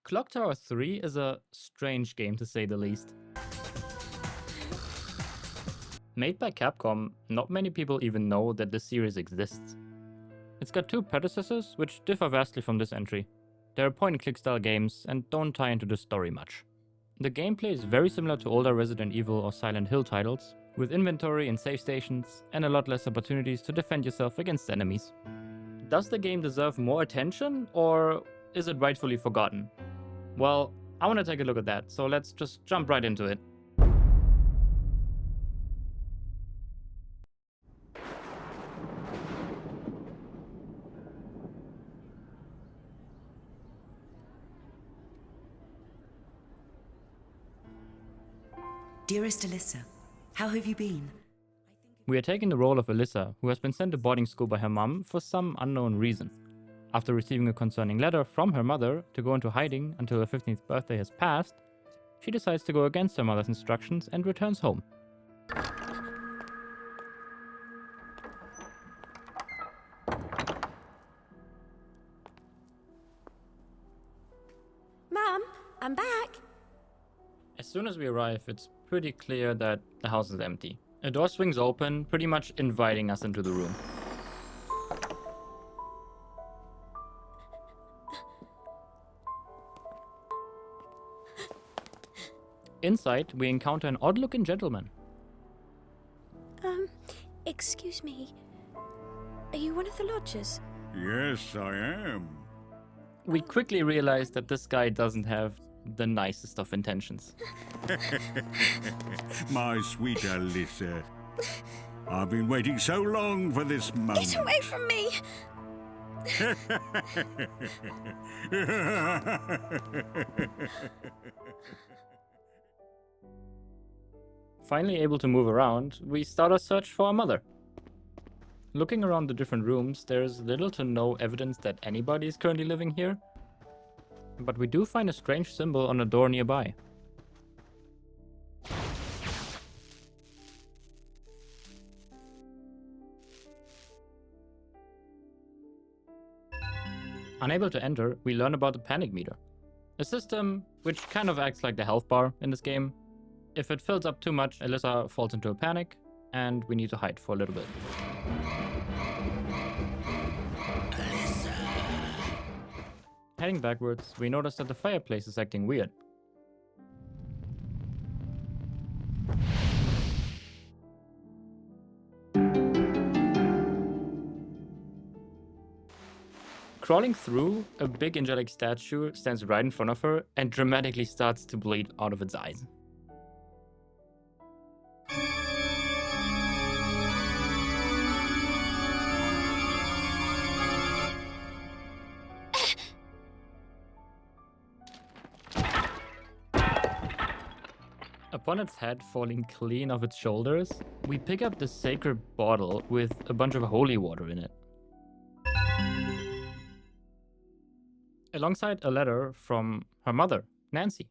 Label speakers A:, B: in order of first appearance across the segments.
A: Clock Tower 3 is a strange game to say the least. Made by Capcom, not many people even know that this series exists. It's got two predecessors, which differ vastly from this entry. They're point-and-click style games and don't tie into the story much. The gameplay is very similar to older Resident Evil or Silent Hill titles, with inventory and save stations, and a lot less opportunities to defend yourself against enemies. Does the game deserve more attention, or is it rightfully forgotten? Well, I want to take a look at that, so let's just jump right into it.
B: Dearest Alyssa, how have you been?
A: We are taking the role of Alyssa, who has been sent to boarding school by her mum for some unknown reason. After receiving a concerning letter from her mother to go into hiding until her 15th birthday has passed, she decides to go against her mother's instructions and returns home.
C: Mum, I'm back.
A: As soon as we arrive, it's pretty clear that the house is empty. A door swings open, pretty much inviting us into the room. Inside, we encounter an odd-looking gentleman.
C: Excuse me. Are you one of the lodgers?
D: Yes, I am.
A: We quickly realize that this guy doesn't have the nicest of intentions.
D: My sweet Alyssa. I've been waiting so long for this moment.
C: Get away from me!
A: Finally able to move around, we start our search for our mother. Looking around the different rooms, there's little to no evidence that anybody is currently living here. But we do find a strange symbol on a door nearby. Unable to enter, we learn about the panic meter. A system which kind of acts like the health bar in this game. If it fills up too much, Alyssa falls into a panic, and we need to hide for a little bit. Heading backwards, we notice that the fireplace is acting weird. Crawling through, a big angelic statue stands right in front of her and dramatically starts to bleed out of its eyes. Upon its head falling clean off its shoulders, we pick up the sacred bottle with a bunch of holy water in it. Alongside a letter from her mother, Nancy,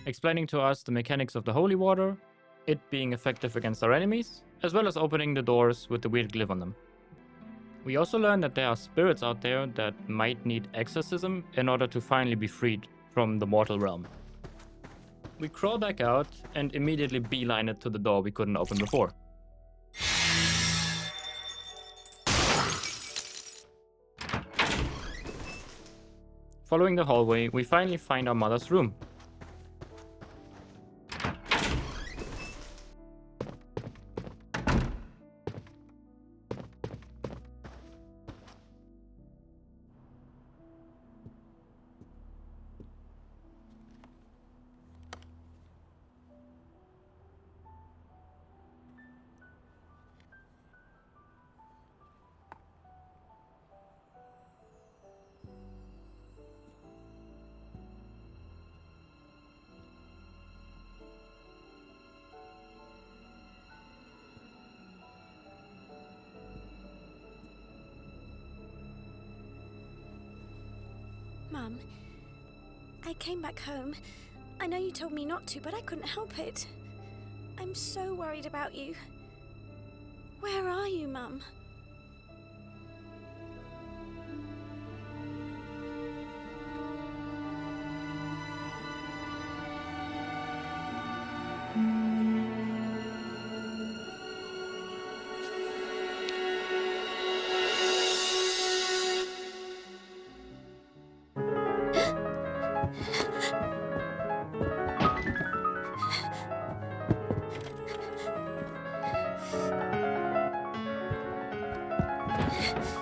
A: explaining to us the mechanics of the holy water, it being effective against our enemies, as well as opening the doors with the weird glyph on them. We also learn that there are spirits out there that might need exorcism in order to finally be freed from the mortal realm. We crawl back out and immediately beeline it to the door we couldn't open before. Following the hallway, we finally find our mother's room.
C: Mum, I came back home. I know you told me not to, but I couldn't help it. I'm so worried about you. Where are you, Mum?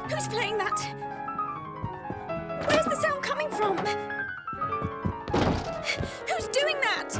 C: Who's playing that? Where's the sound coming from? Who's doing that?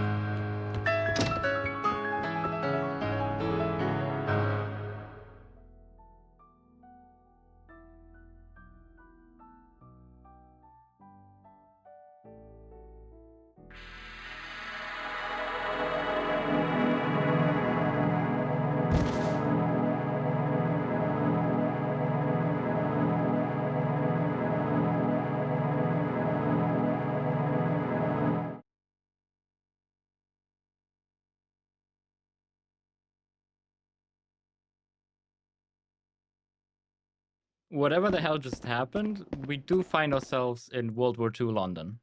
A: Whatever the hell just happened, we do find ourselves in World War II London.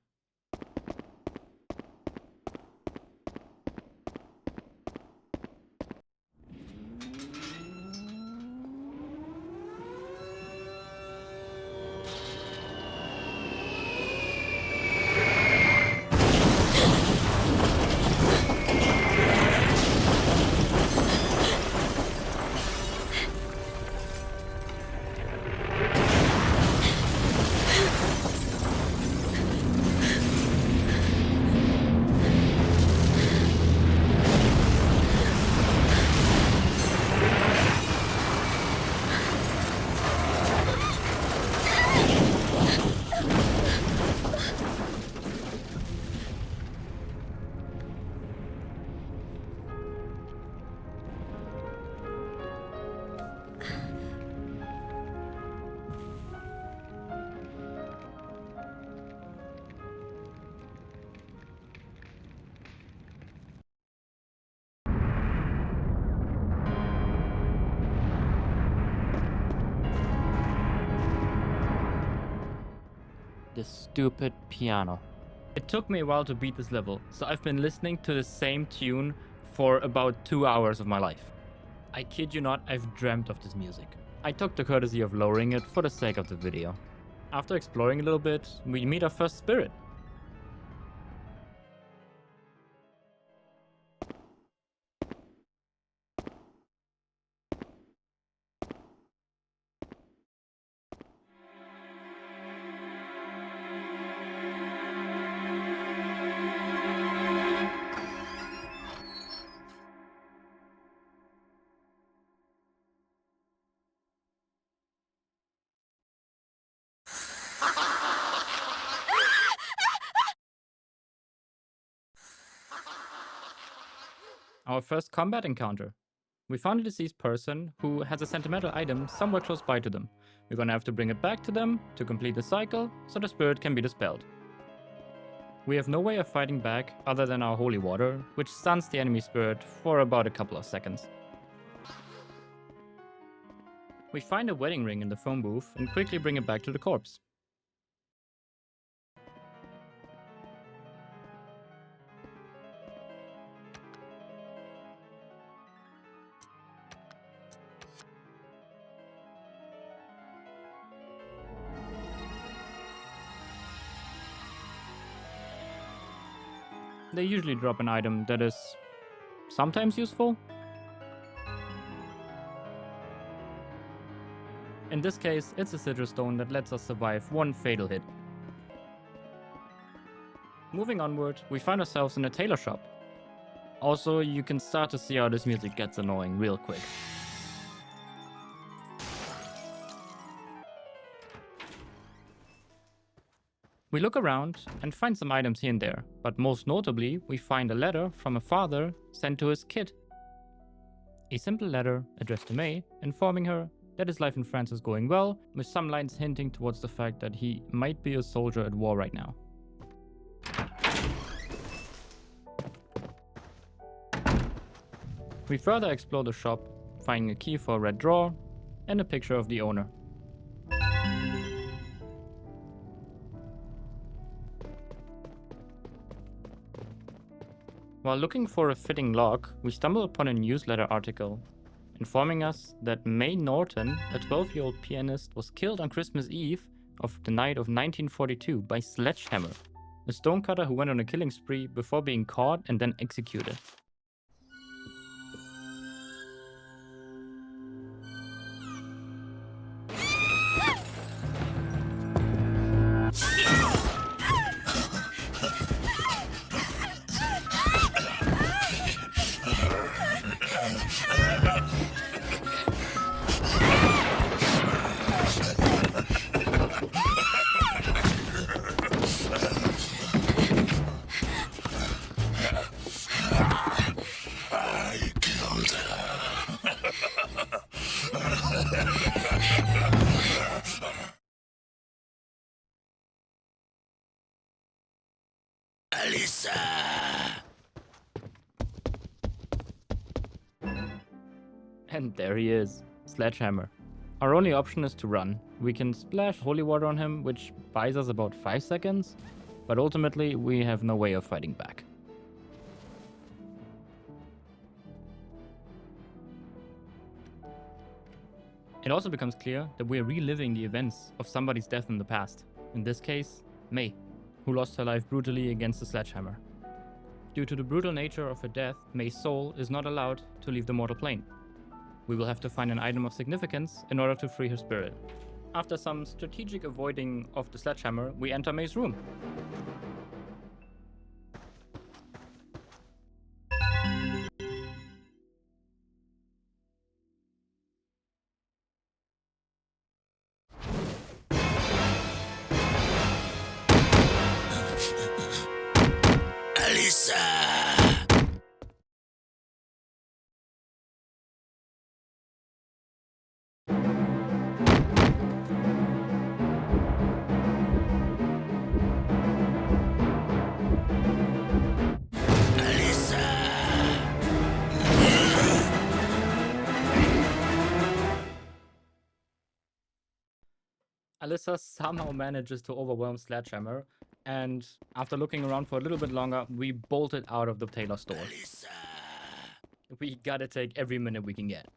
A: This stupid piano. It took me a while to beat this level, so I've been listening to the same tune for about 2 hours of my life. I kid you not, I've dreamt of this music. I took the courtesy of lowering it for the sake of the video. After exploring a little bit, we meet our first spirit. Our first combat encounter. We found a deceased person who has a sentimental item somewhere close by to them. We're gonna have to bring it back to them to complete the cycle so the spirit can be dispelled. We have no way of fighting back other than our holy water, which stuns the enemy spirit for about a couple of seconds. We find a wedding ring in the phone booth and quickly bring it back to the corpse. They usually drop an item that is sometimes useful. In this case, it's a citrus stone that lets us survive one fatal hit. Moving onward, we find ourselves in a tailor shop. Also, you can start to see how this music gets annoying real quick. We look around and find some items here and there, but most notably, we find a letter from a father sent to his kid. A simple letter addressed to May, informing her that his life in France is going well, with some lines hinting towards the fact that he might be a soldier at war right now. We further explore the shop, finding a key for a red drawer and a picture of the owner. While looking for a fitting lock, we stumble upon a newsletter article informing us that May Norton, a 12-year-old pianist, was killed on Christmas Eve of the night of 1942 by sledgehammer. a stonecutter who went on a killing spree before being caught and then executed.
E: Alyssa!
A: And there he is, Sledgehammer. Our only option is to run. We can splash holy water on him, which buys us about 5 seconds, but ultimately we have no way of fighting back. It also becomes clear that we are reliving the events of somebody's death in the past. In this case, May, who lost her life brutally against the sledgehammer. Due to the brutal nature of her death, May's soul is not allowed to leave the mortal plane. We will have to find an item of significance in order to free her spirit. After some strategic avoiding of the sledgehammer, we enter May's room.
E: Alyssa!
A: Alyssa somehow manages to overwhelm Sledgehammer, and after looking around for a little bit longer, we bolted out of the tailor store.
E: Alyssa!
A: We gotta take every minute we can get.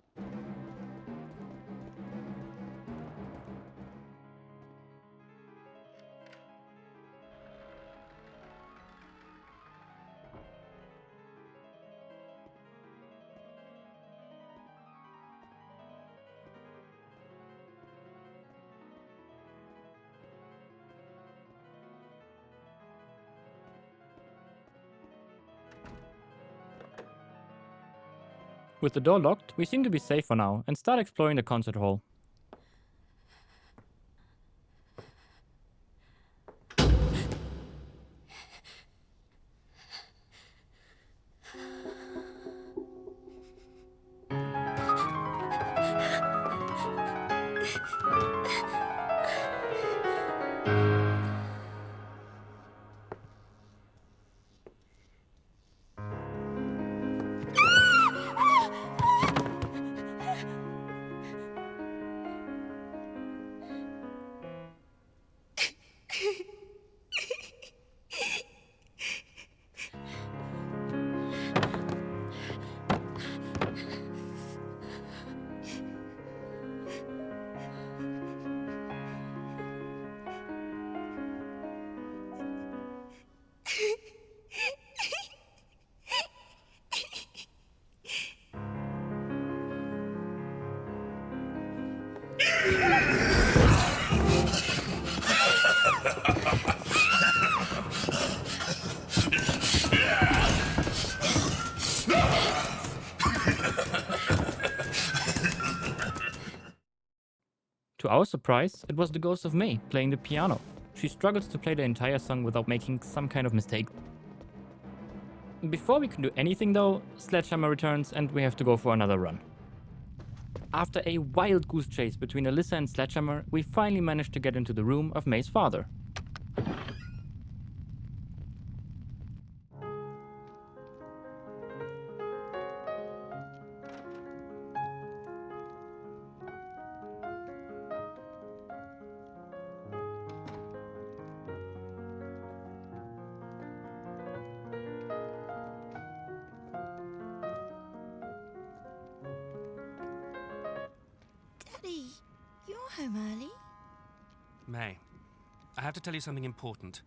A: With the door locked, we seem to be safe for now and start exploring the concert hall. To our surprise, it was the ghost of May playing the piano. She struggles to play the entire song without making some kind of mistake. Before we can do anything though, Sledgehammer returns and we have to go for another run. After a wild goose chase between Alyssa and Sledgehammer, we finally managed to get into the room of May's father.
F: Daddy, you're home early?
G: May, I have to tell you something important.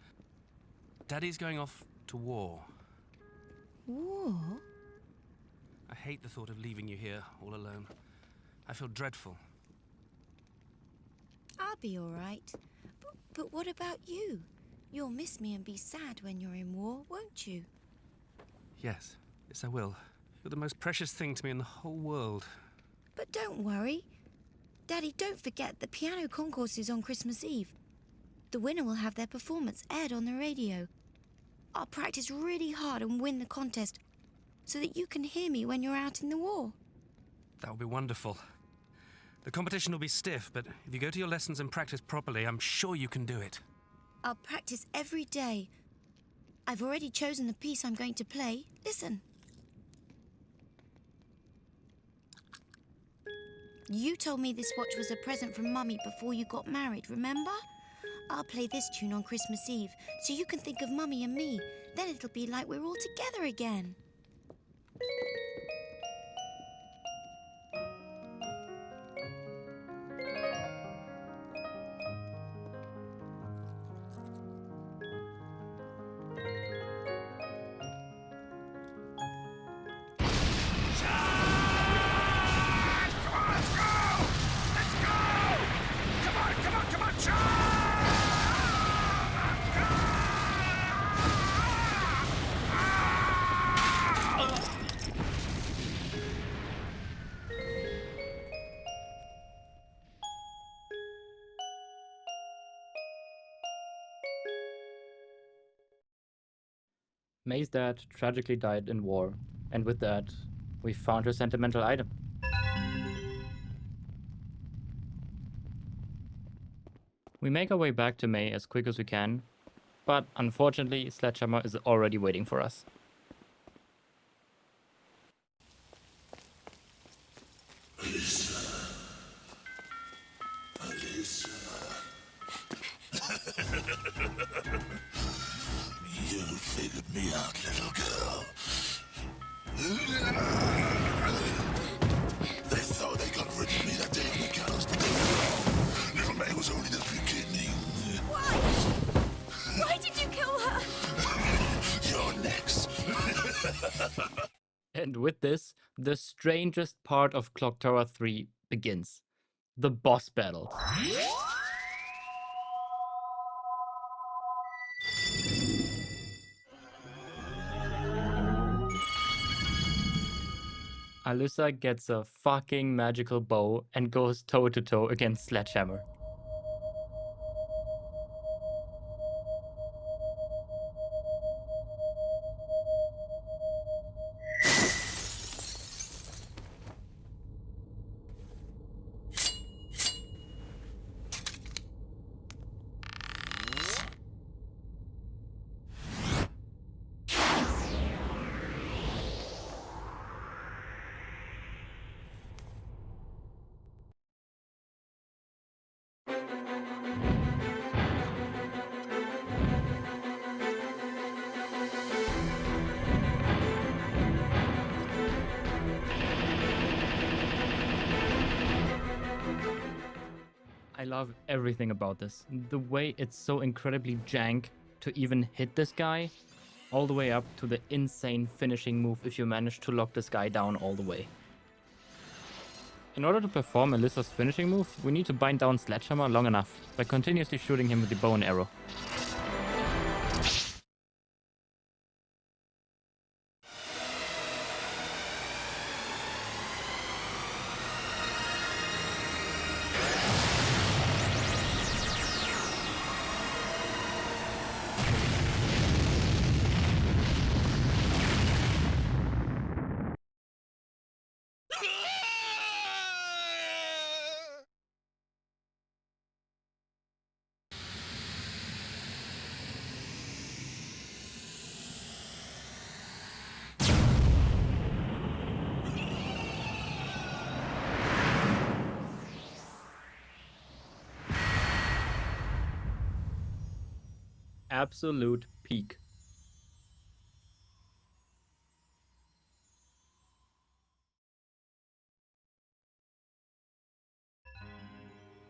E: Daddy's going off to war.
F: War?
E: I hate the thought of leaving you here all alone. I feel dreadful.
F: I'll be all right. But what about you? You'll miss me and be sad when you're in war, won't you?
E: Yes, I will. You're the most precious thing to me in the whole world.
F: But don't worry. Daddy, don't forget the piano concourse is on Christmas Eve. The winner will have their performance aired on the radio. I'll practice really hard and win the contest so that you can hear me when you're out in the war.
E: That would be wonderful. The competition will be stiff, but if you go to your lessons and practice properly, I'm sure you can do it.
F: I'll practice every day. I've already chosen the piece I'm going to play. Listen. You told me this watch was a present from Mummy before you got married, remember? I'll play this tune on Christmas Eve so you can think of Mummy and me. Then it'll be like we're all together again.
A: May's dad tragically died in war, and with that, we found her sentimental item. We make our way back to May as quick as we can, but unfortunately, Sledgehammer is already waiting for us.
G: Alyssa. You figured me out, little girl. They thought they got rid of me that day on the gallows, but they were wrong. Little May was only the beginning.
C: Why? Why did you kill her?
G: You're next.
A: And with this, the strangest part of Clock Tower 3 begins. The boss battle. Alyssa gets a fucking magical bow and goes toe-to-toe against Sledgehammer. I love everything about this. The way it's so incredibly jank to even hit this guy, all the way up to the insane finishing move if you manage to lock this guy down all the way. In order to perform Alyssa's finishing move, we need to bind down Sledgehammer long enough by continuously shooting him with the bow and arrow. Absolute peak.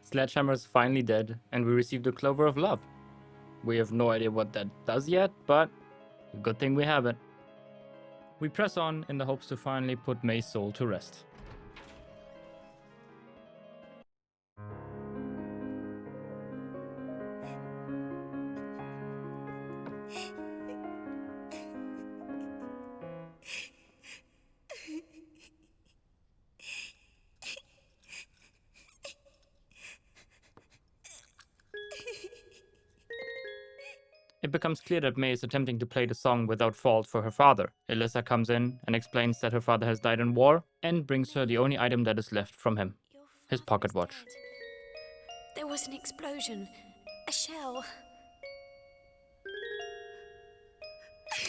A: Sledgehammer is finally dead, and we receive the Clover of Love. We have no idea what that does yet, but good thing we have it. We press on in the hopes to finally put May's soul to rest. It becomes clear that May is attempting to play the song without fault for her father. Alyssa comes in and explains that her father has died in war and brings her the only item that is left from him, his pocket watch.
C: There was an explosion. A shell.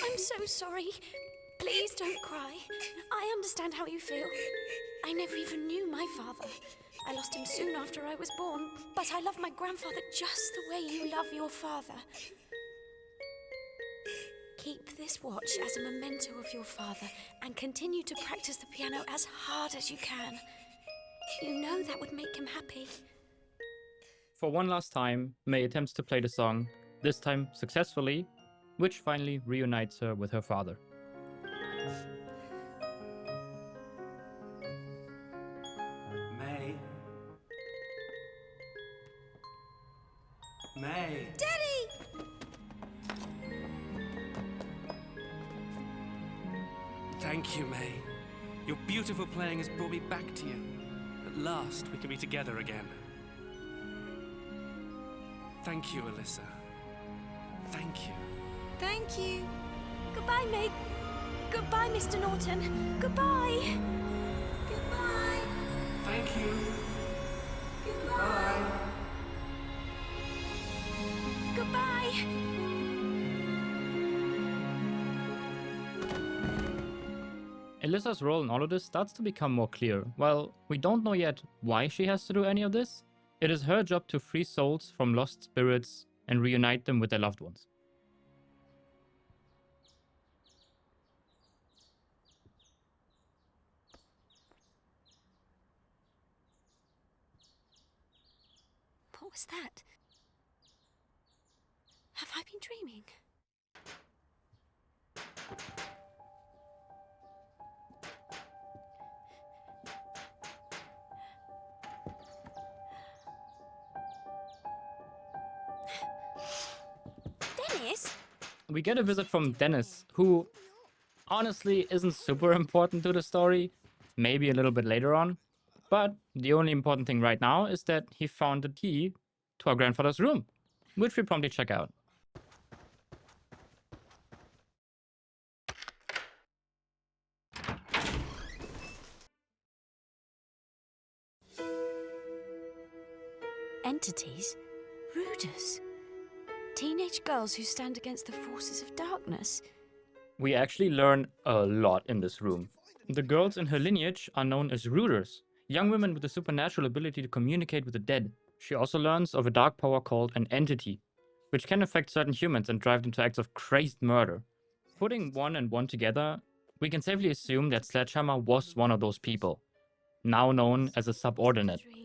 C: I'm so sorry. Please don't cry. I understand how you feel. I never even knew my father. I lost him soon after I was born, but I love my grandfather just the way you love your father. Keep this watch as a memento of your father and continue to practice the piano as hard as you can. You know that would make him happy.
A: For one last time, May attempts to play the song, this time successfully, which finally reunites her with her father.
E: May. May.
C: Daddy!
E: Thank you, May. Your beautiful playing has brought me back to you. At last, we can be together again. Thank you, Alyssa. Thank you.
F: Thank you.
C: Goodbye, May. Goodbye, Mr. Norton. Goodbye.
F: Goodbye.
E: Thank you.
F: Goodbye.
C: Goodbye.
A: Alyssa's role in all of this starts to become more clear. While we don't know yet why she has to do any of this, it is her job to free souls from lost spirits and reunite them with their loved ones.
C: What was that? Have I been dreaming? Dennis?
A: We get a visit from Dennis, who honestly isn't super important to the story, maybe a little bit later on, but the only important thing right now is that he found the key to our grandfather's room, which we promptly check out.
C: Entities? Rooders? Teenage girls who stand against the forces of darkness?
A: We actually learn a lot in this room. The girls in her lineage are known as rooders, young women with the supernatural ability to communicate with the dead. She also learns of a dark power called an entity, which can affect certain humans and drive them to acts of crazed murder. Putting one and one together, we can safely assume that Sledgehammer was one of those people, now known as a subordinate.
C: Dream.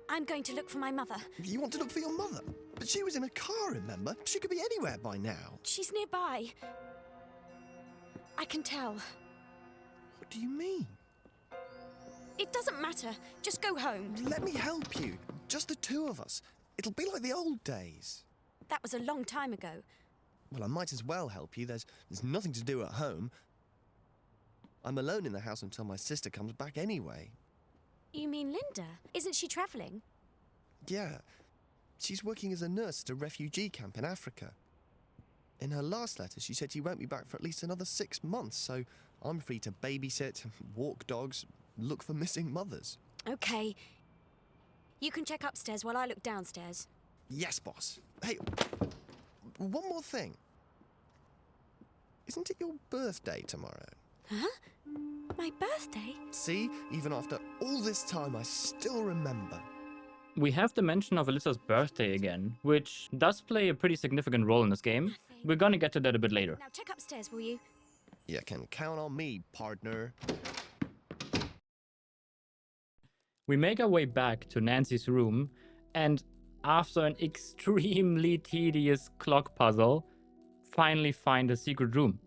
C: I'm going to look for my mother.
H: You want to look for your mother? But she was in a car, remember? She could be anywhere by now.
C: She's nearby. I can tell.
H: What do you mean?
C: It doesn't matter. Just go home.
H: Let me help you. Just the two of us. It'll be like the old days.
C: That was a long time ago.
H: Well, I might as well help you. There's nothing to do at home. I'm alone in the house until my sister comes back anyway.
C: You mean Linda? Isn't she travelling?
H: Yeah. She's working as a nurse at a refugee camp in Africa. In her last letter, she said she won't be back for at least another 6 months, so I'm free to babysit, walk dogs, look for missing mothers.
C: Okay. You can check upstairs while I look downstairs.
H: Yes, boss. Hey, one more thing. Isn't it your birthday tomorrow?
C: Huh? My birthday?
H: See, even after all this time, I still remember.
A: We have the mention of Alyssa's birthday again, which does play a pretty significant role in this game. We're gonna get to that a bit later.
C: Now check upstairs, will you?
H: You can count on me, partner.
A: We make our way back to Nancy's room, and after an extremely tedious clock puzzle, finally find a secret room.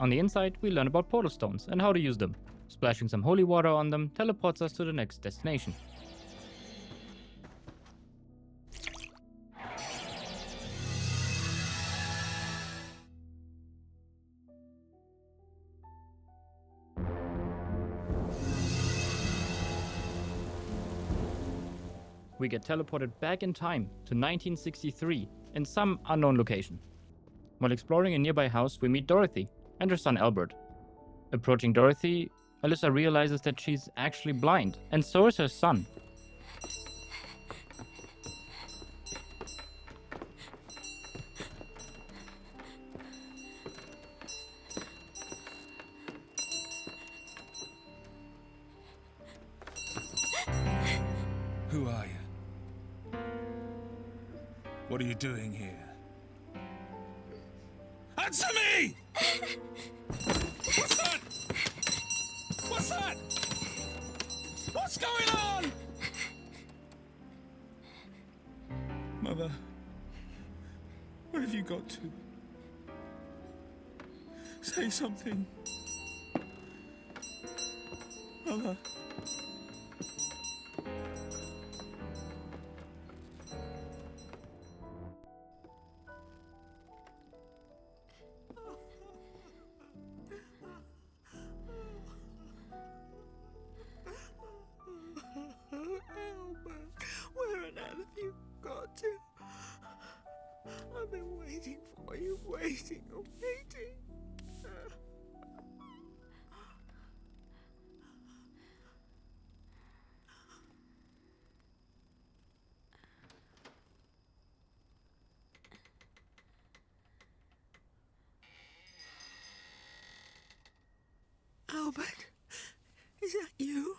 A: On the inside, we learn about portal stones and how to use them. Splashing some holy water on them teleports us to the next destination. We get teleported back in time to 1963 in some unknown location. While exploring a nearby house, we meet Dorothy and her son Albert. Approaching Dorothy, Alyssa realizes that she's actually blind, and so is her son.
I: Who are you? What are you doing here? Answer me! What's that? What's that? What's going on? Mother, where have you got to? Say something. Mother.
J: Where on earth have you got to? I've been waiting for you, waiting. Albert, is that you?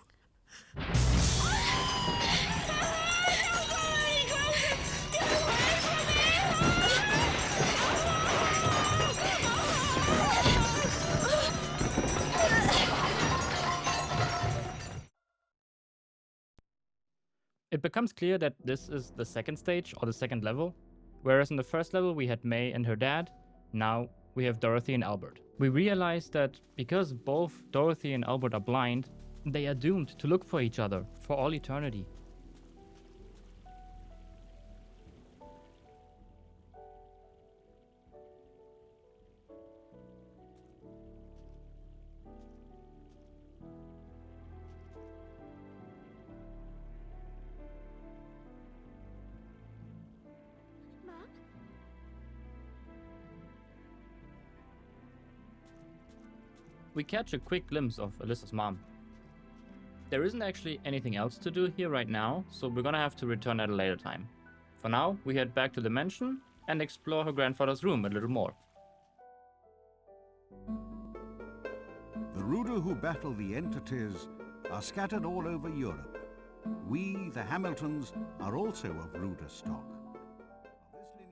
A: It becomes clear that this is the second stage, or the second level. Whereas in the first level we had May and her dad, now we have Dorothy and Albert. We realize that because both Dorothy and Albert are blind, they are doomed to look for each other for all eternity. We catch a quick glimpse of Alyssa's mom. There isn't actually anything else to do here right now, so we're gonna have to return at a later time. For now, we head back to the mansion and explore her grandfather's room a little more.
K: The rooder who battle the entities are scattered all over Europe. We, the Hamiltons, are also of rooder stock.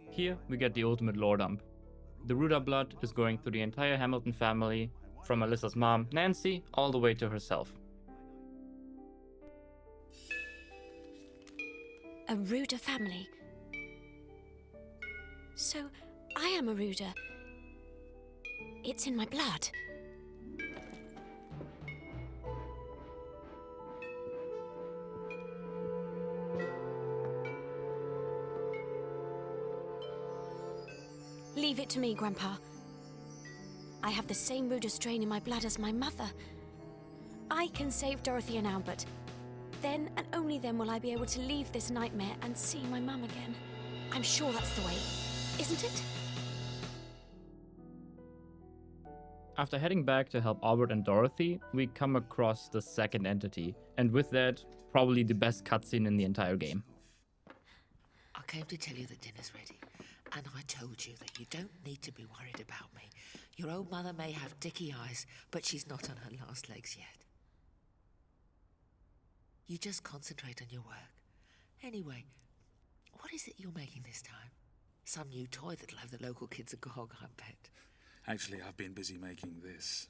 A: Here we get the ultimate lore dump. The rooder blood is going through the entire Hamilton family, from Alyssa's mom, Nancy, all the way to herself.
C: A rooder family. So, I am a rooder. It's in my blood. Leave it to me, Grandpa. I have the same rooder strain in my blood as my mother. I can save Dorothy and Albert. Then and only then will I be able to leave this nightmare and see my mum again. I'm sure that's the way, isn't it?
A: After heading back to help Albert and Dorothy, we come across the second entity, and with that, probably the best cutscene in the entire game.
J: I came to tell you that dinner's ready, and I told you that you don't need to be worried about me. Your old mother may have dicky eyes, but she's not on her last legs yet. You just concentrate on your work. Anyway, what is it you're making this time? Some new toy that'll have the local kids agog, I bet.
I: Actually, I've been busy making this.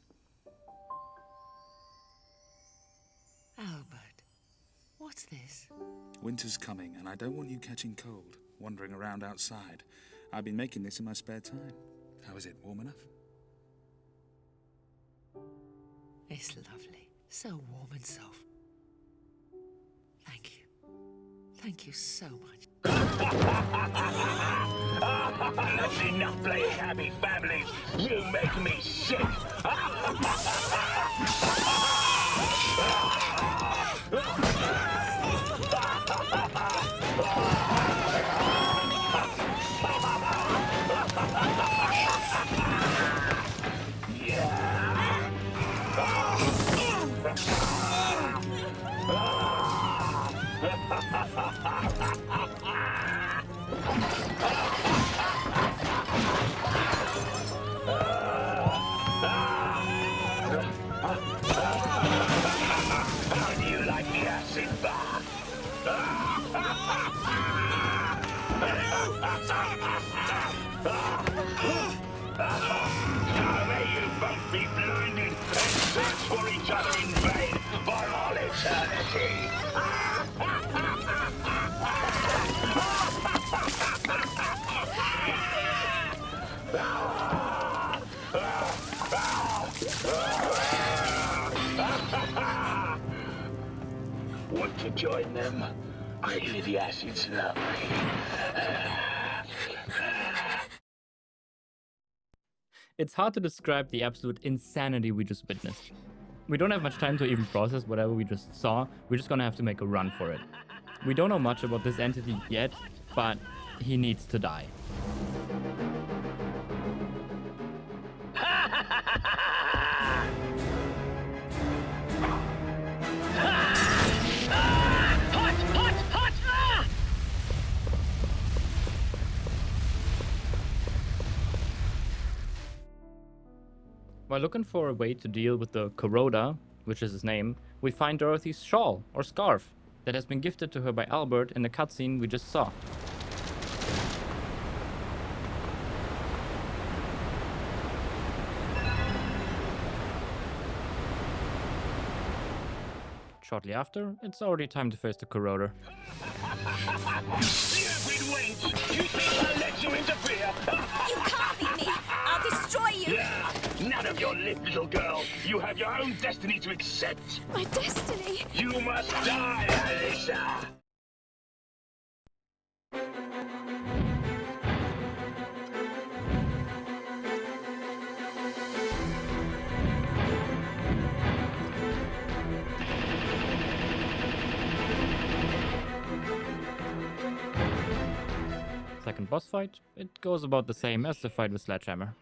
J: Albert, what's this?
I: Winter's coming, and I don't want you catching cold, wandering around outside. I've been making this in my spare time. How is it? Warm enough?
J: It's lovely. So warm and soft. Thank you. Thank you so much.
L: That's enough playing happy families. You make me sick. How do you like the acid bath? Now may you both be blinded and search for each other in vain for all eternity. Want to join them? I hear the acid's lovely.
A: It's hard to describe the absolute insanity we just witnessed. We don't have much time to even process whatever we just saw. We're just gonna have to make a run for it. We don't know much about this entity yet, but he needs to die. While looking for a way to deal with the Corroder, which is his name, we find Dorothy's shawl, or scarf, that has been gifted to her by Albert in the cutscene we just saw. Shortly after, it's already time to face the Corroder.
L: Stupid wench! You think I'll let you interfere?
C: You can't beat me! I'll destroy you!
L: Yeah, none of your lip, little girl. You have your own destiny to accept.
C: My destiny?
L: You must die, Alyssa!
A: Second boss fight, it goes about the same as the fight with Sledgehammer.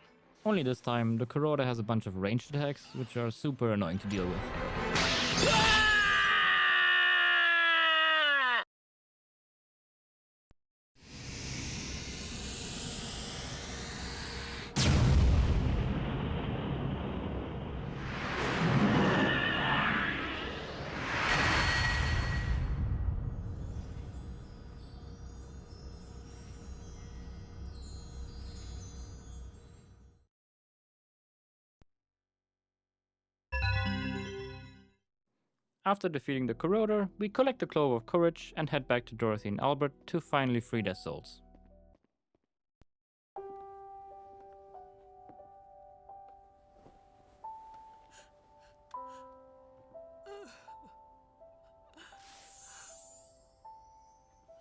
A: Only this time, the Corroder has a bunch of ranged attacks, which are super annoying to deal with. After defeating the Corroder, we collect the Clove of Courage and head back to Dorothy and Albert to finally free their souls.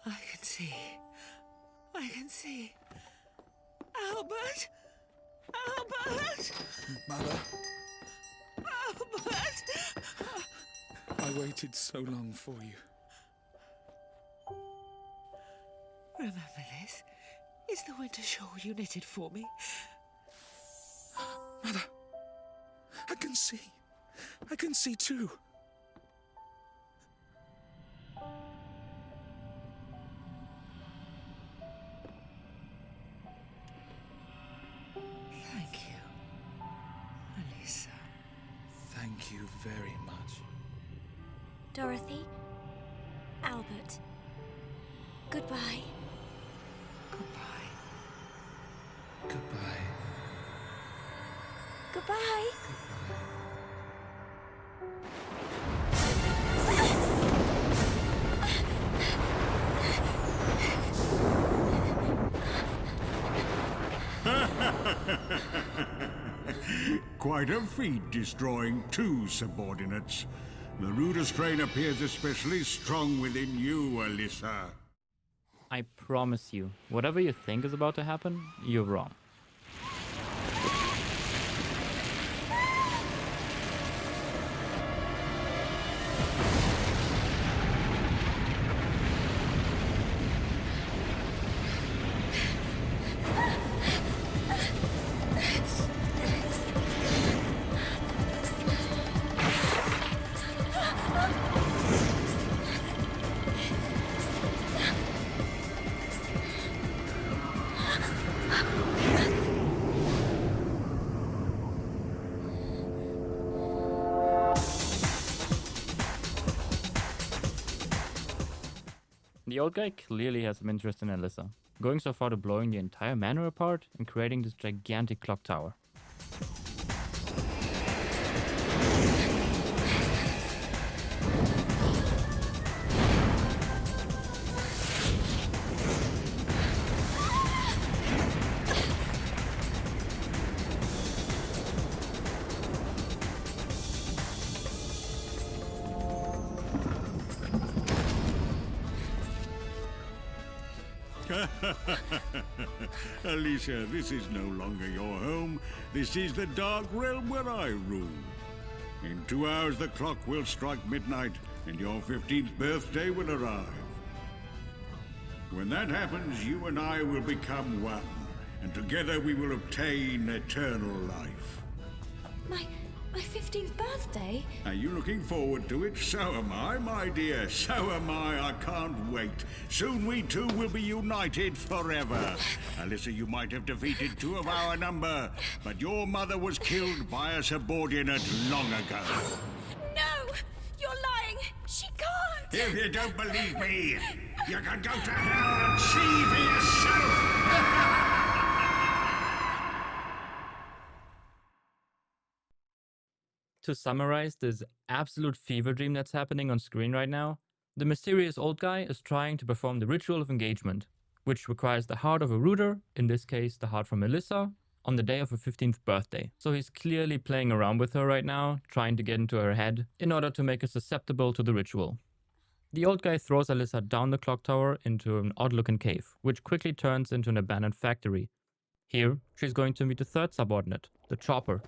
J: I can see. I can see. Albert! Albert!
I: Mother,
J: Albert!
I: I waited so long for you.
J: Remember this? Is the winter shawl you knitted for me?
I: Mother, I can see. I can see too.
J: Thank you, Alyssa.
I: Thank you very much.
C: Dorothy, Albert. Goodbye.
J: Goodbye. Goodbye.
C: Goodbye.
D: Quite a feat destroying 2 subordinates. The rooder strain appears especially strong within you, Alyssa.
A: I promise you, whatever you think is about to happen, you're wrong. The old guy clearly has some interest in Alyssa, going so far to blowing the entire manor apart and creating this gigantic clock tower.
D: Alyssa, this is no longer your home. This is the dark realm where I rule. In 2 hours, the clock will strike midnight, and your 15th birthday will arrive. When that happens, you and I will become one, and together we will obtain eternal life.
C: My 15th birthday?
D: Are you looking forward to it? So am I, my dear. So am I. I can't wait. Soon we two will be united forever. Alyssa, you might have defeated 2 of our number, but your mother was killed by a subordinate long ago.
C: No! You're lying! She can't!
D: If you don't believe me, you can go to hell and see for yourself!
A: To summarize this absolute fever dream that's happening on screen right now, the mysterious old guy is trying to perform the ritual of engagement, which requires the heart of a rooter, in this case the heart from Alyssa, on the day of her 15th birthday. So he's clearly playing around with her right now, trying to get into her head, in order to make her susceptible to the ritual. The old guy throws Alyssa down the clock tower into an odd-looking cave, which quickly turns into an abandoned factory. Here, she's going to meet the third subordinate, the Chopper.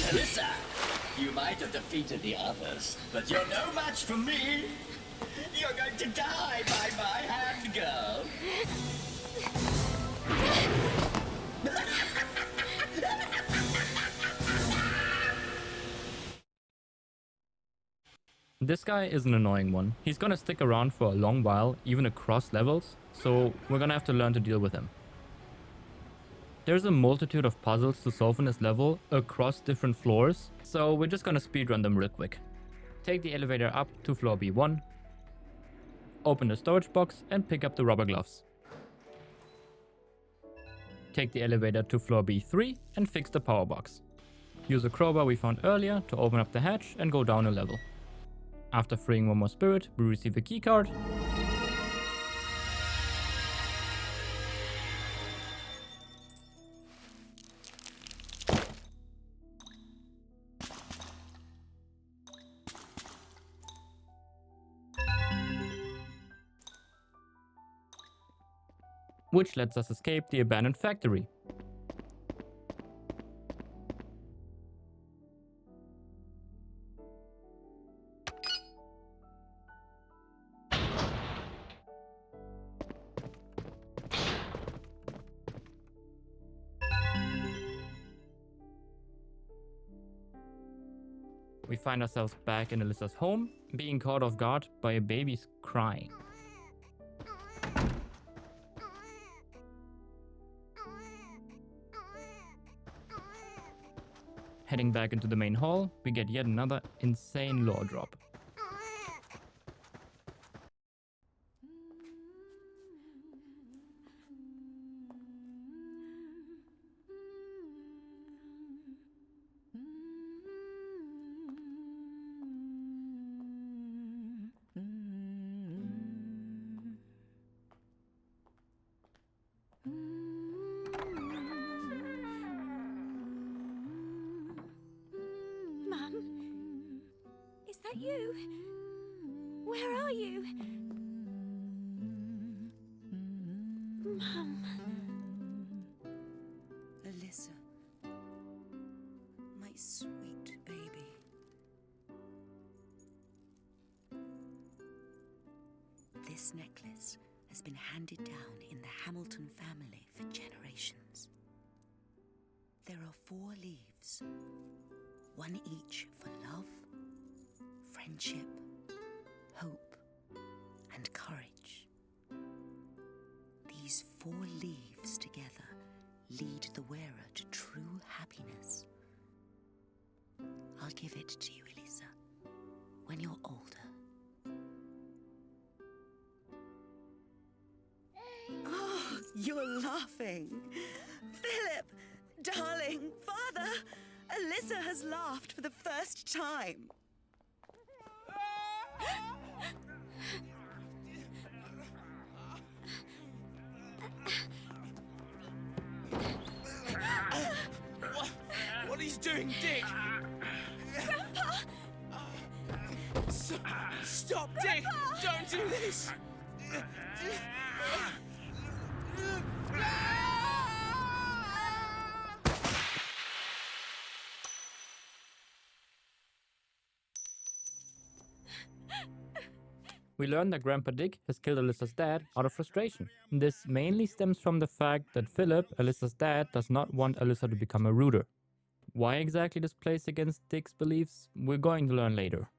M: Alyssa, you might have defeated the others, but you're no match for me. You're going to die by my hand, girl.
A: This guy is an annoying one. He's gonna stick around for a long while, even across levels, so we're gonna have to learn to deal with him. There's a multitude of puzzles to solve in this level across different floors, so we're just gonna speedrun them real quick. Take the elevator up to floor B1, open the storage box and pick up the rubber gloves. Take the elevator to floor B3 and fix the power box. Use a crowbar we found earlier to open up the hatch and go down a level. After freeing one more spirit, we receive a keycard. Which lets us escape the abandoned factory. We find ourselves back in Alyssa's home, being caught off guard by a baby's crying. Heading back into the main hall, we get yet another insane lore drop.
C: Is that you? Where are you? Mum.
B: Alyssa. My sweet baby. This necklace has been handed down in the Hamilton family for generations. There are 4 leaves, one each for love, friendship, hope, and courage. These 4 leaves together lead the wearer to true happiness. I'll give it to you, Alyssa, when you're older. Oh, you're laughing. Philip, darling, father, Alyssa has laughed for the first time.
N: What are you doing, Dick?
C: Grandpa!
N: Stop, Dick! Don't do this!
A: We learn that Grandpa Dick has killed Alyssa's dad out of frustration. This mainly stems from the fact that Philip, Alyssa's dad, does not want Alyssa to become a rooter. Why exactly this plays against Dick's beliefs, we're going to learn later.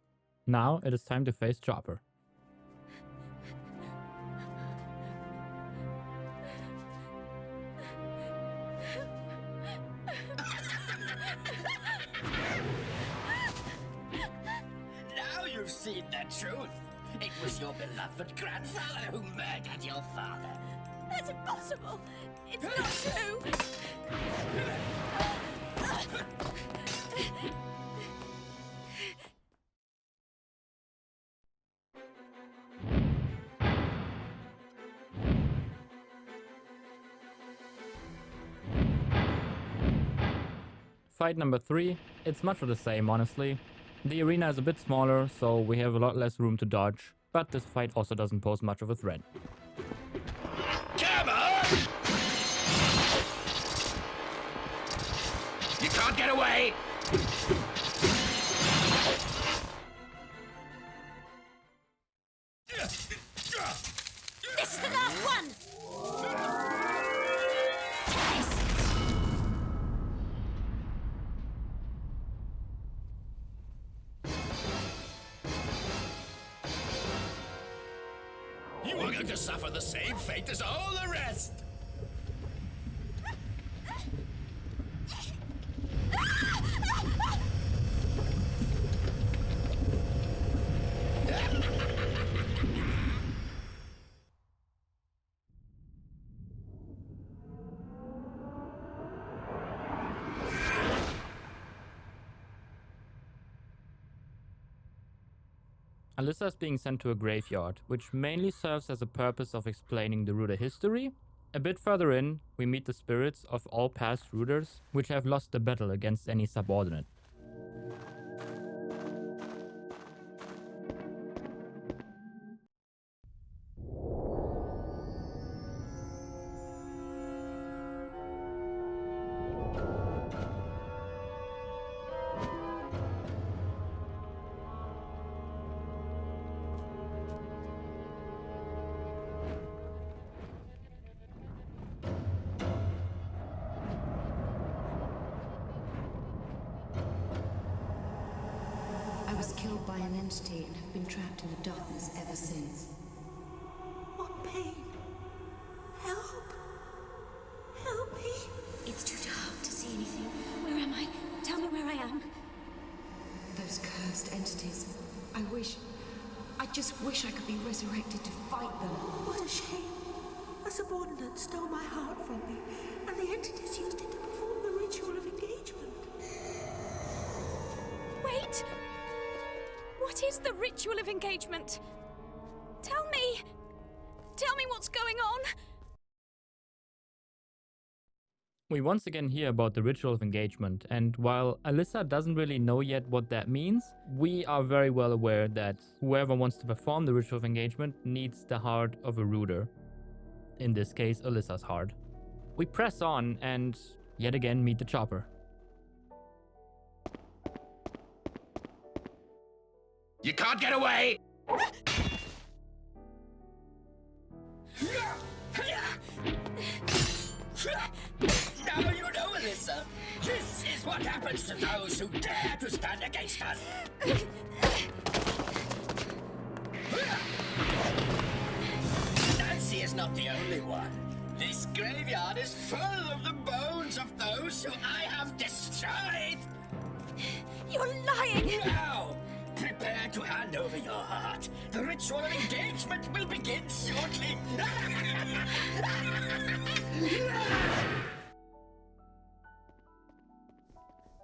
A: Now it is time to face Chopper.
M: Now you've seen the truth. It was your beloved grandfather who murdered your father.
C: That's impossible. It's not true.
A: Fight number 3, it's much of the same honestly. The arena is a bit smaller, so we have a lot less room to dodge, but this fight also doesn't pose much of a threat.
L: Come on! You can't get away!
C: This is the last one!
L: You are going to suffer the same fate as all the rest!
A: Alyssa is being sent to a graveyard, which mainly serves as a purpose of explaining the rooter history. A bit further in, we meet the spirits of all past rooters, which have lost the battle against any subordinate.
O: was killed by an entity and have been trapped in the darkness ever since.
B: What pain? Help! Help me!
C: It's too dark to see anything. Where am I? Tell me where I am.
O: Those cursed entities. I just wish I could be resurrected to fight them.
B: What a shame. A subordinate stole my heart from me, and the entities used it to perform the ritual of engagement.
C: Wait! What is the ritual of engagement? Tell me! Tell me what's going on!
A: We once again hear about the ritual of engagement, and while Alyssa doesn't really know yet what that means, we are very well aware that whoever wants to perform the ritual of engagement needs the heart of a rooter. In this case, Alyssa's heart. We press on and yet again meet the chopper.
L: You can't get away!
M: Now you know, Alyssa. This is what happens to those who dare to stand against us. Nancy is not the only one. This graveyard is full of the bones of those who I have destroyed.
C: You're lying!
M: Now, prepare to hand over your heart. The ritual of engagement will begin shortly.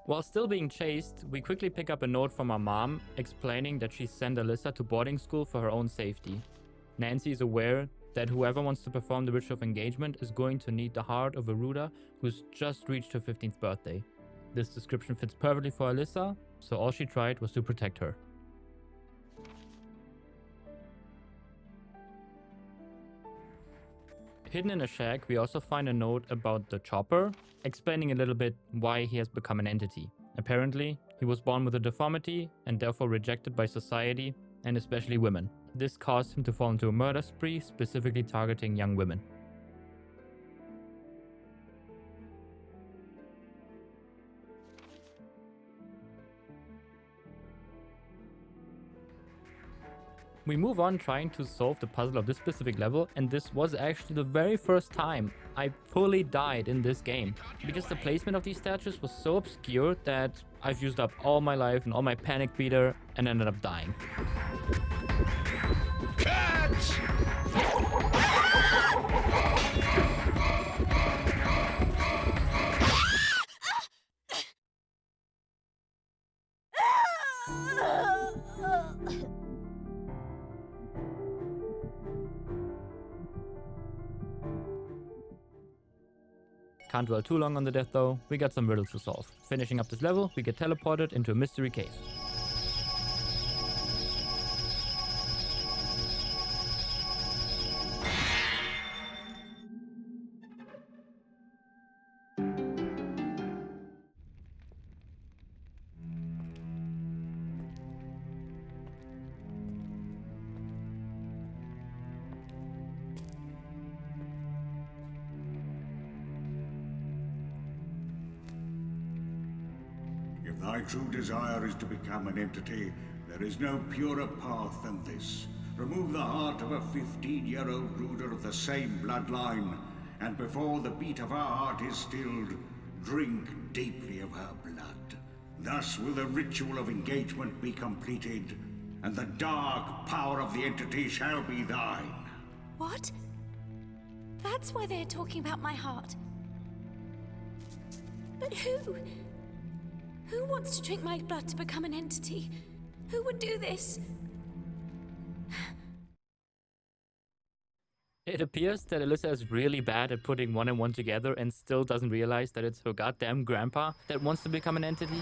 A: While still being chased, we quickly pick up a note from our mom explaining that she sent Alyssa to boarding school for her own safety. Nancy is aware that whoever wants to perform the ritual of engagement is going to need the heart of a rooter who's just reached her 15th birthday. This description fits perfectly for Alyssa, so all she tried was to protect her. Hidden in a shack, we also find a note about the chopper, explaining a little bit why he has become an entity. Apparently, he was born with a deformity and therefore rejected by society, and especially women. This caused him to fall into a murder spree, specifically targeting young women. We move on trying to solve the puzzle of this specific level, and this was actually the very first time I fully died in this game. Because the placement of these statues was so obscure that I've used up all my life and all my panic meter and ended up dying.
L: Catch!
A: Can't dwell too long on the death though, we got some riddles to solve. Finishing up this level, we get teleported into a mystery cave.
D: If thy true desire is to become an entity, there is no purer path than this. Remove the heart of a 15-year-old rooter of the same bloodline, and before the beat of her heart is stilled, drink deeply of her blood. Thus will the ritual of engagement be completed, and the dark power of the entity shall be thine.
C: What? That's why they're talking about my heart. But who? Who wants to drink my blood to become an entity? Who would do this?
A: It appears that Alyssa is really bad at putting one and one together and still doesn't realize that it's her goddamn grandpa that wants to become an entity.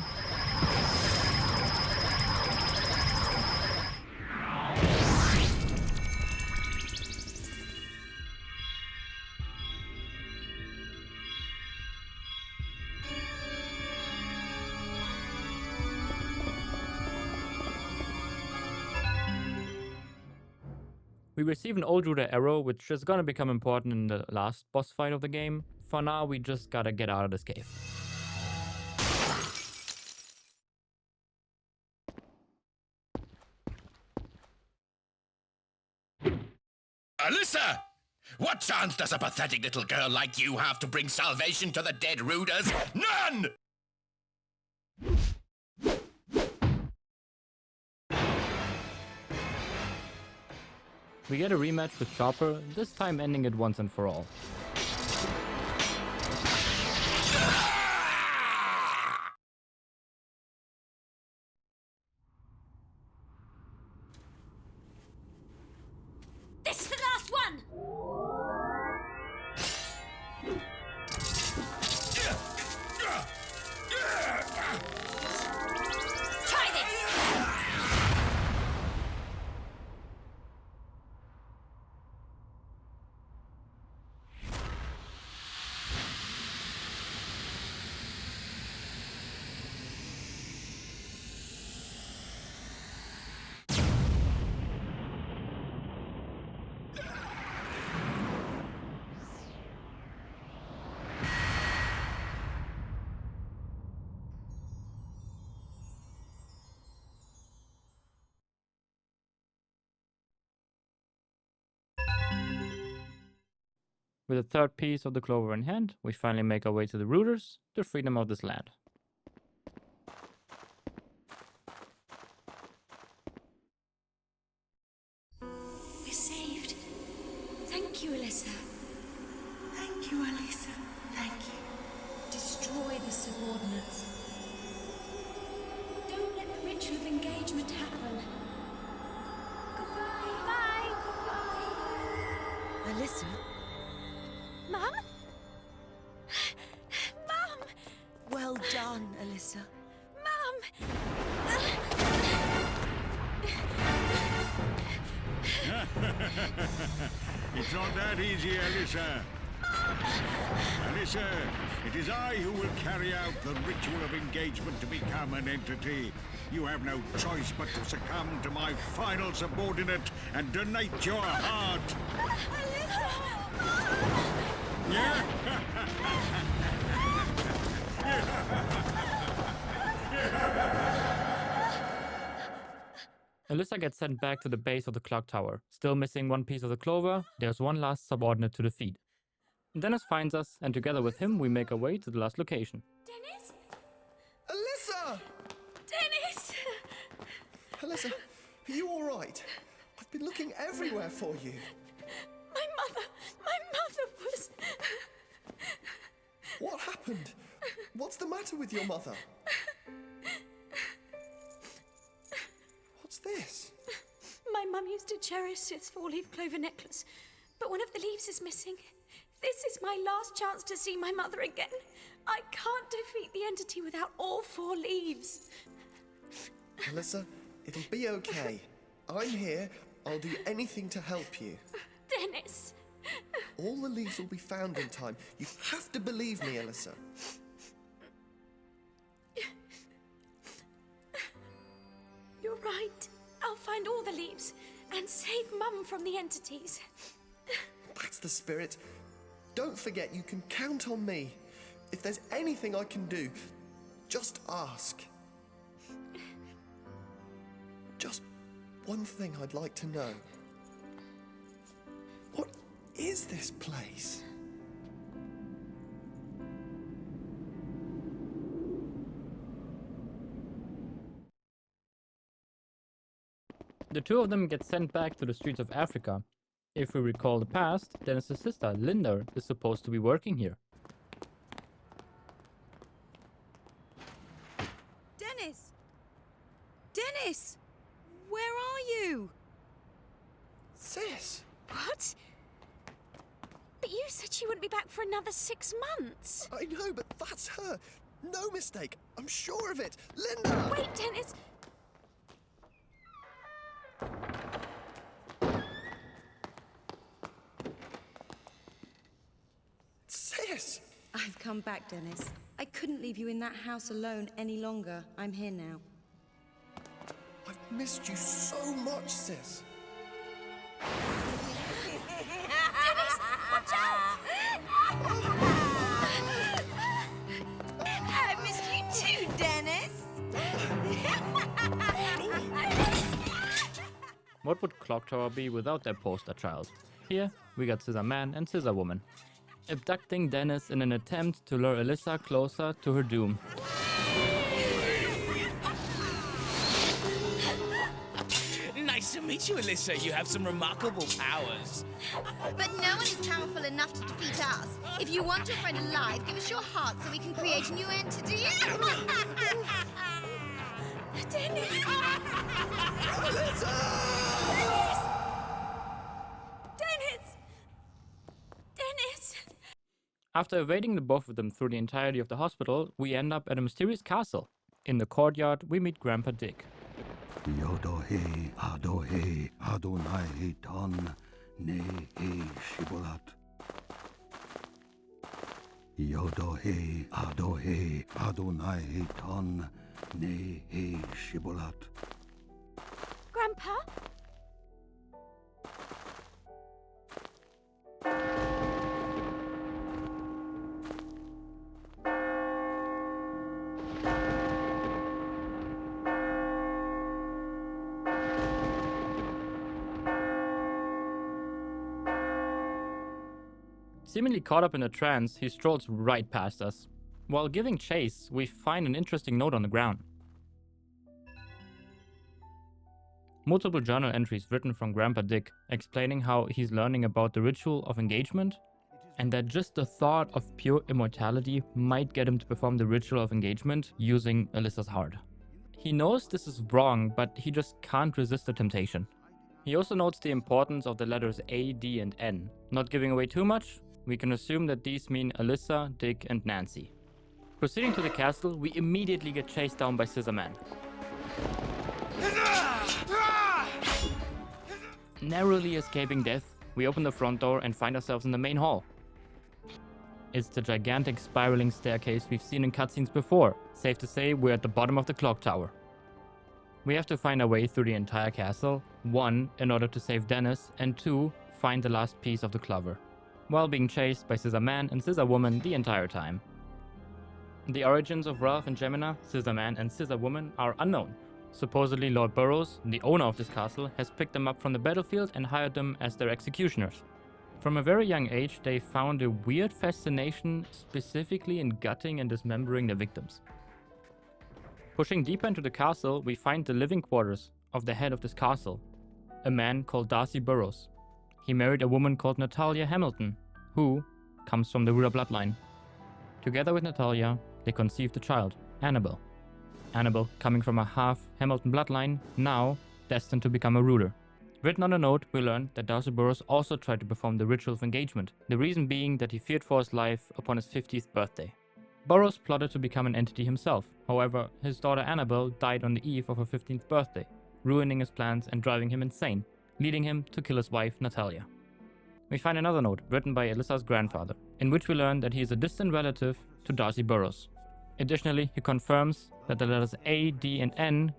A: We receive an old rooter arrow, which is gonna become important in the last boss fight of the game. For now, we just gotta get out of this cave.
P: Alyssa! What chance does a pathetic little girl like you have to bring salvation to the dead rooders? None!
A: We get a rematch with Chopper, this time ending it once and for all.
C: This is the last one! Try this!
A: With a third piece of the clover in hand, we finally make our way to the rooters, the freedom of this land.
O: We're saved. Thank you, Alyssa.
B: Thank you, Alyssa.
O: Thank you. Destroy the subordinates.
C: Don't let the ritual of engagement happen. Goodbye. Bye. Goodbye.
B: Alyssa?
C: Mum? Mum!
B: Well done, Alyssa.
C: Mum!
D: It's not that easy, Alyssa. Alyssa, it is I who will carry out the ritual of engagement to become an entity. You have no choice but to succumb to my final subordinate and donate your heart.
A: Alyssa gets sent back to the base of the clock tower. Still missing one piece of the clover, there's one last subordinate to defeat. Dennis finds us, and together with him we make our way to the last location.
C: Dennis?
H: Alyssa!
C: Dennis!
H: Alyssa, are you all right? I've been looking everywhere for you.
C: My mother was...
H: What happened? What's the matter with your mother? What's this?
C: My mum used to cherish this four-leaf clover necklace, but one of the leaves is missing. This is my last chance to see my mother again. I can't defeat the entity without all four leaves.
H: Alyssa, it'll be okay. I'm here. I'll do anything to help you.
C: Dennis!
H: All the leaves will be found in time. You have to believe me, Alyssa.
C: You're right. I'll find all the leaves and save Mum from the entities.
H: That's the spirit. Don't forget, you can count on me. If there's anything I can do, just ask. Just one thing I'd like to know. What is this place?
A: The two of them get sent back to the streets of Africa. If we recall the past, Dennis' sister, Linda, is supposed to be working here.
B: Dennis! Dennis! Where are you?
H: Sis!
C: What? But you said she wouldn't be back for another 6 months.
H: I know, but that's her. No mistake. I'm sure of it. Linda!
C: Wait, Dennis!
H: Sis!
Q: I've come back, Dennis. I couldn't leave you in that house alone any longer. I'm here now.
H: I've missed you so much, sis.
C: Dennis, watch out!
B: I missed you too, Dennis.
A: What would Clock Tower be without their poster child? here, we got Scissor Man and Scissor Woman, abducting Dennis in an attempt to lure Alyssa closer to her doom.
N: Nice to meet you, Alyssa. You have some remarkable powers.
F: But no one is powerful enough to defeat us. If you want your friend alive, give us your heart so we can create a new entity.
C: Dennis! Dennis!
A: After evading the both of them through the entirety of the hospital, we end up at a mysterious castle. In the courtyard, we meet Grandpa Dick.
K: Yodohe Adohe Adonai Ton Nehe Shibolat. Yodohe Adohe Adonai Ton Nehe Shibolat.
C: Grandpa?
A: Seemingly caught up in a trance, he strolls right past us. While giving chase, we find an interesting note on the ground. Multiple journal entries written from Grandpa Dick explaining how he's learning about the ritual of engagement, and that just the thought of pure immortality might get him to perform the ritual of engagement using Alyssa's heart. He knows this is wrong, but he just can't resist the temptation. He also notes the importance of the letters A, D, and N. Not giving away too much, we can assume that these mean Alyssa, Dick, and Nancy. Proceeding to the castle, we immediately get chased down by Scissor Man. Narrowly escaping death, we open the front door and find ourselves in the main hall. It's the gigantic spiraling staircase we've seen in cutscenes before. Safe to say, we're at the bottom of the clock tower. We have to find our way through the entire castle, 1, in order to save Dennis, and 2, find the last piece of the clover, while being chased by Scissor Man and Scissor Woman the entire time. The origins of Ralph and Gemina, Scissor Man and Scissor Woman are unknown. Supposedly Lord Burroughs, the owner of this castle, has picked them up from the battlefield and hired them as their executioners. From a very young age, they found a weird fascination specifically in gutting and dismembering their victims. Pushing deeper into the castle, we find the living quarters of the head of this castle, a man called Darcy Burroughs. He married a woman called Natalia Hamilton, who comes from the Rooder bloodline. Together with Natalia, they conceived a child, Annabelle. Annabelle, coming from a half-Hamilton bloodline, now destined to become a Rooder. Written on a note, we learn that Darcy Burroughs also tried to perform the ritual of engagement, the reason being that he feared for his life upon his 50th birthday. Burroughs plotted to become an entity himself. However, his daughter Annabelle died on the eve of her 15th birthday, ruining his plans and driving him insane, leading him to kill his wife, Natalia. We find another note written by Alyssa's grandfather, in which we learn that he is a distant relative to Darcy Burroughs. Additionally, he confirms that the letters A, D, and N,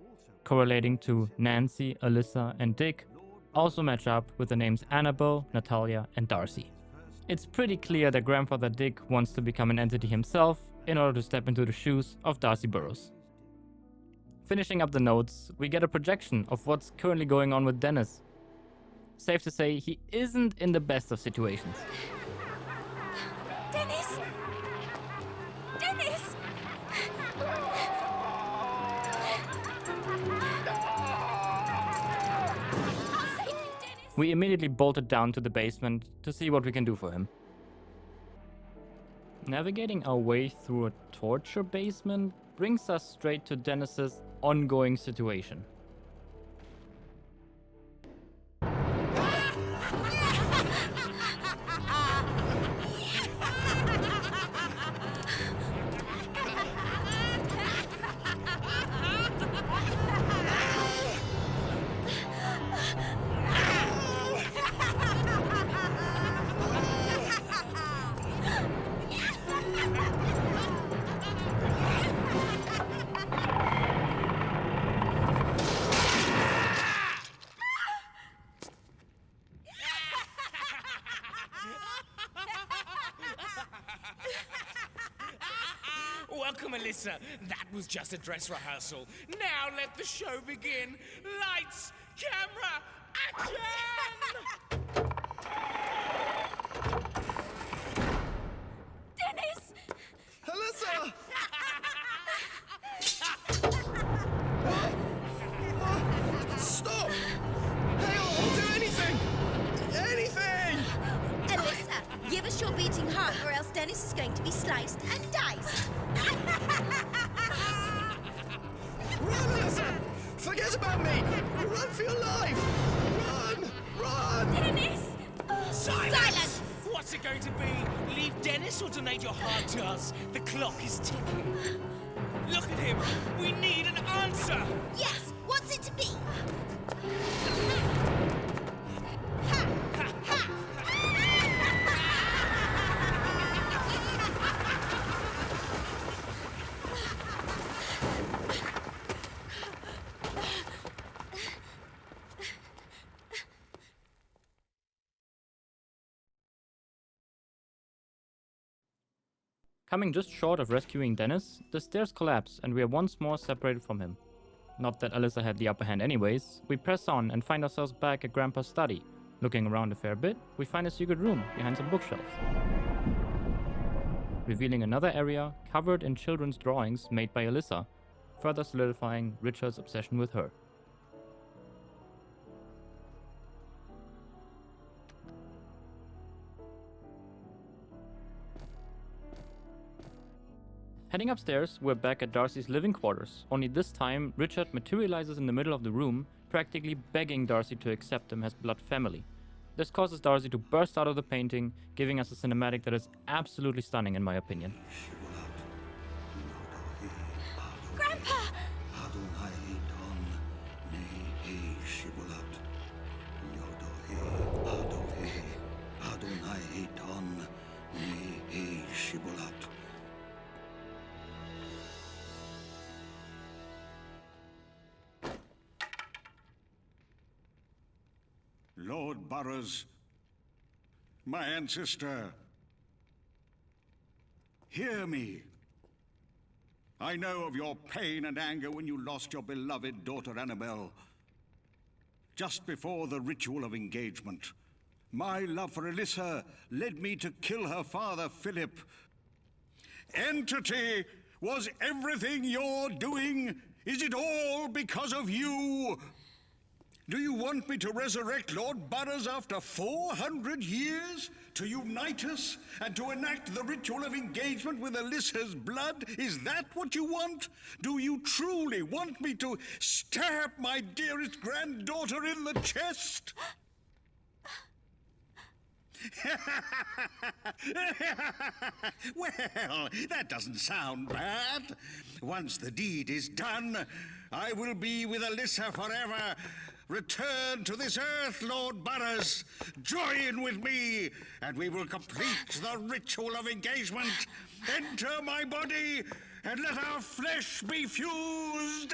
A: correlating to Nancy, Alyssa, and Dick, also match up with the names Annabelle, Natalia, and Darcy. It's pretty clear that Grandfather Dick wants to become an entity himself in order to step into the shoes of Darcy Burroughs. Finishing up the notes, we get a projection of what's currently going on with Dennis. Safe to say, he isn't in the best of situations.
C: Dennis! Dennis!
A: We immediately bolted down to the basement to see what we can do for him. Navigating our way through a torture basement brings us straight to Dennis's ongoing situation.
N: Welcome, Alyssa. That was just a dress rehearsal. Now let the show begin. Lights, camera, action!
F: Dennis is going to be sliced and diced.
H: Run, Alyssa! Forget about me! Run for your life! Run! Run!
C: Dennis!
N: Silence! What's it going to be? Leave Dennis or donate your heart to us? The clock is ticking. Look at him! We need an answer!
F: Yes! What's it to be?
A: Coming just short of rescuing Dennis, the stairs collapse and we are once more separated from him. Not that Alyssa had the upper hand anyways, we press on and find ourselves back at Grandpa's study. Looking around a fair bit, we find a secret room behind some bookshelves. Revealing another area covered in children's drawings made by Alyssa, further solidifying Richard's obsession with her. Heading upstairs, we're back at Darcy's living quarters, only this time Richard materializes in the middle of the room, practically begging Darcy to accept him as blood family. This causes Darcy to burst out of the painting, giving us a cinematic that is absolutely stunning in my opinion.
C: Grandpa!
D: Lord Burroughs, my ancestor, hear me. I know of your pain and anger when you lost your beloved daughter Annabelle. Just before the ritual of engagement, my love for Alyssa led me to kill her father, Philip. Entity, was everything you're doing? Is it all because of you? Do you want me to resurrect Lord Burroughs after 400 years? To unite us and to enact the ritual of engagement with Alyssa's blood? Is that what you want? Do you truly want me to stab my dearest granddaughter in the chest? Well, that doesn't sound bad. Once the deed is done, I will be with Alyssa forever. Return to this earth, Lord Burroughs. Join with me, and we will complete the ritual of engagement. Enter my body, and let our flesh be fused.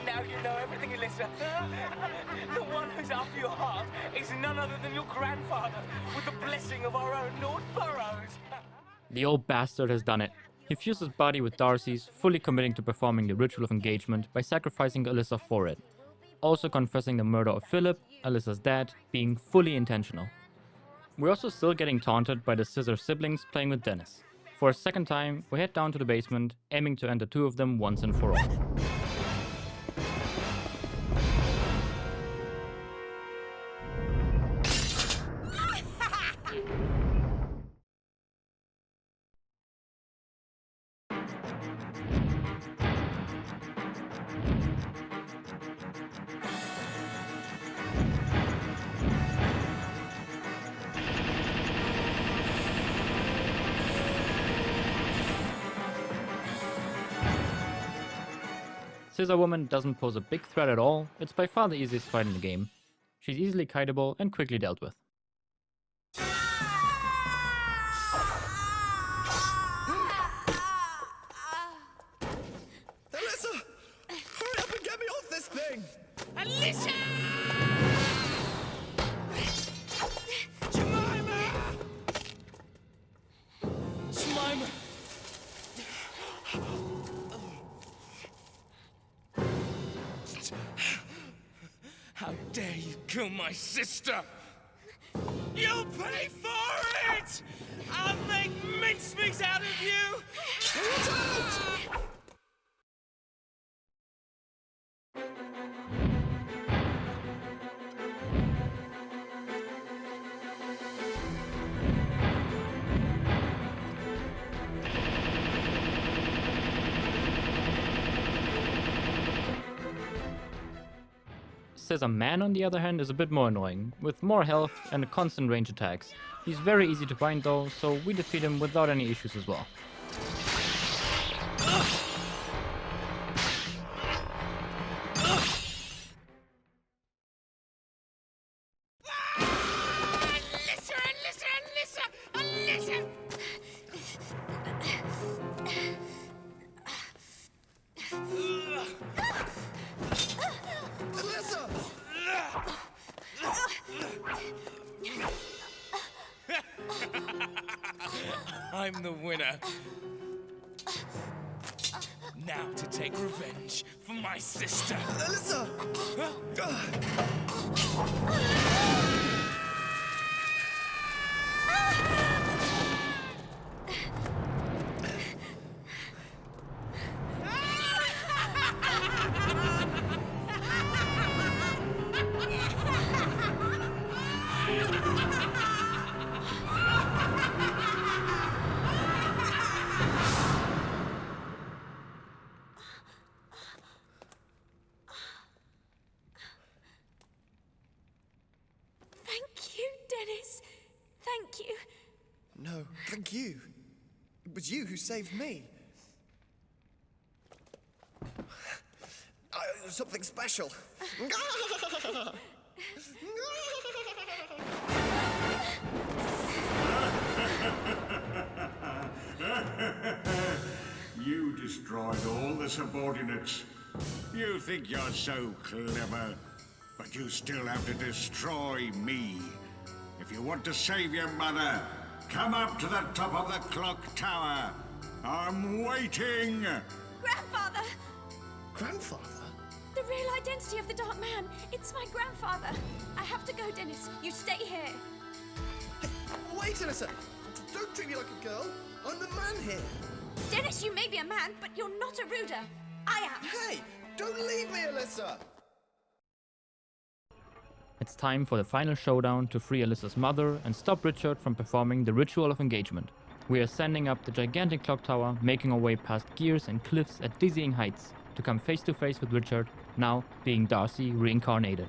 N: Now you know everything, Alyssa. The one who's after your heart is none other than your grandfather, with the blessing of our own Lord Burroughs.
A: The old bastard has done it. He fused his body with Darcy's, fully committing to performing the ritual of engagement by sacrificing Alyssa for it. Also confessing the murder of Philip, Alyssa's dad, being fully intentional. We're also still getting taunted by the Scissor siblings playing with Dennis. For a second time, we head down to the basement, aiming to end the two of them once and for all. Scissor Woman doesn't pose a big threat at all, it's by far the easiest fight in the game. She's easily kiteable and quickly dealt with.
H: Alyssa! Hurry up and get me off this thing!
N: Alyssa! Jemima! Jemima! How dare you kill my sister! You'll pay for it! I'll make mincemeat out of you! Watch out!
A: Scissor Man, on the other hand, is a bit more annoying, with more health and constant range attacks. He's very easy to bind though, so we defeat him without any issues as well.
N: I'm the winner. Now to take revenge for my sister.
H: Alyssa!
C: Thank you, Dennis. Thank you.
H: No, thank you. It was you who saved me. It was something special.
D: You destroyed all the subordinates. You think you're so clever, but you still have to destroy me. If you want to save your mother, come up to the top of the clock tower. I'm waiting.
C: Grandfather!
H: Grandfather?
C: The real identity of the Dark Man. It's my grandfather. I have to go, Dennis. You stay here.
H: Hey, wait, Alyssa. Don't treat me like a girl. I'm the man here.
C: Dennis, you may be a man, but you're not a rooder. I am.
H: Hey, don't leave me, Alyssa.
A: It's time for the final showdown to free Alyssa's mother and stop Richard from performing the ritual of engagement. We are ascending up the gigantic clock tower, making our way past gears and cliffs at dizzying heights to come face to face with Richard, now being Darcy reincarnated.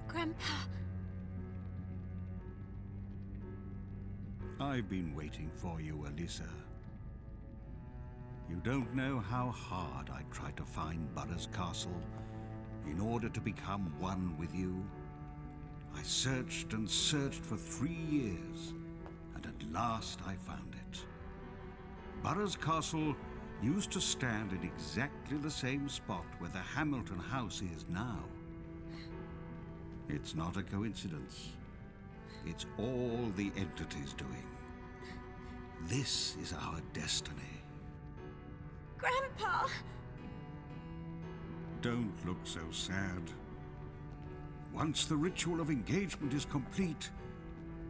C: Grandpa.
K: I've been waiting for you, Alyssa. You don't know how hard I tried to find Burroughs Castle in order to become one with you. I searched and searched for 3 years, and at last I found it. Burroughs Castle used to stand in exactly the same spot where the Hamilton house is now. It's not a coincidence. It's all the entity's doing. This is our destiny.
C: Grandpa!
K: Don't look so sad. Once the ritual of engagement is complete,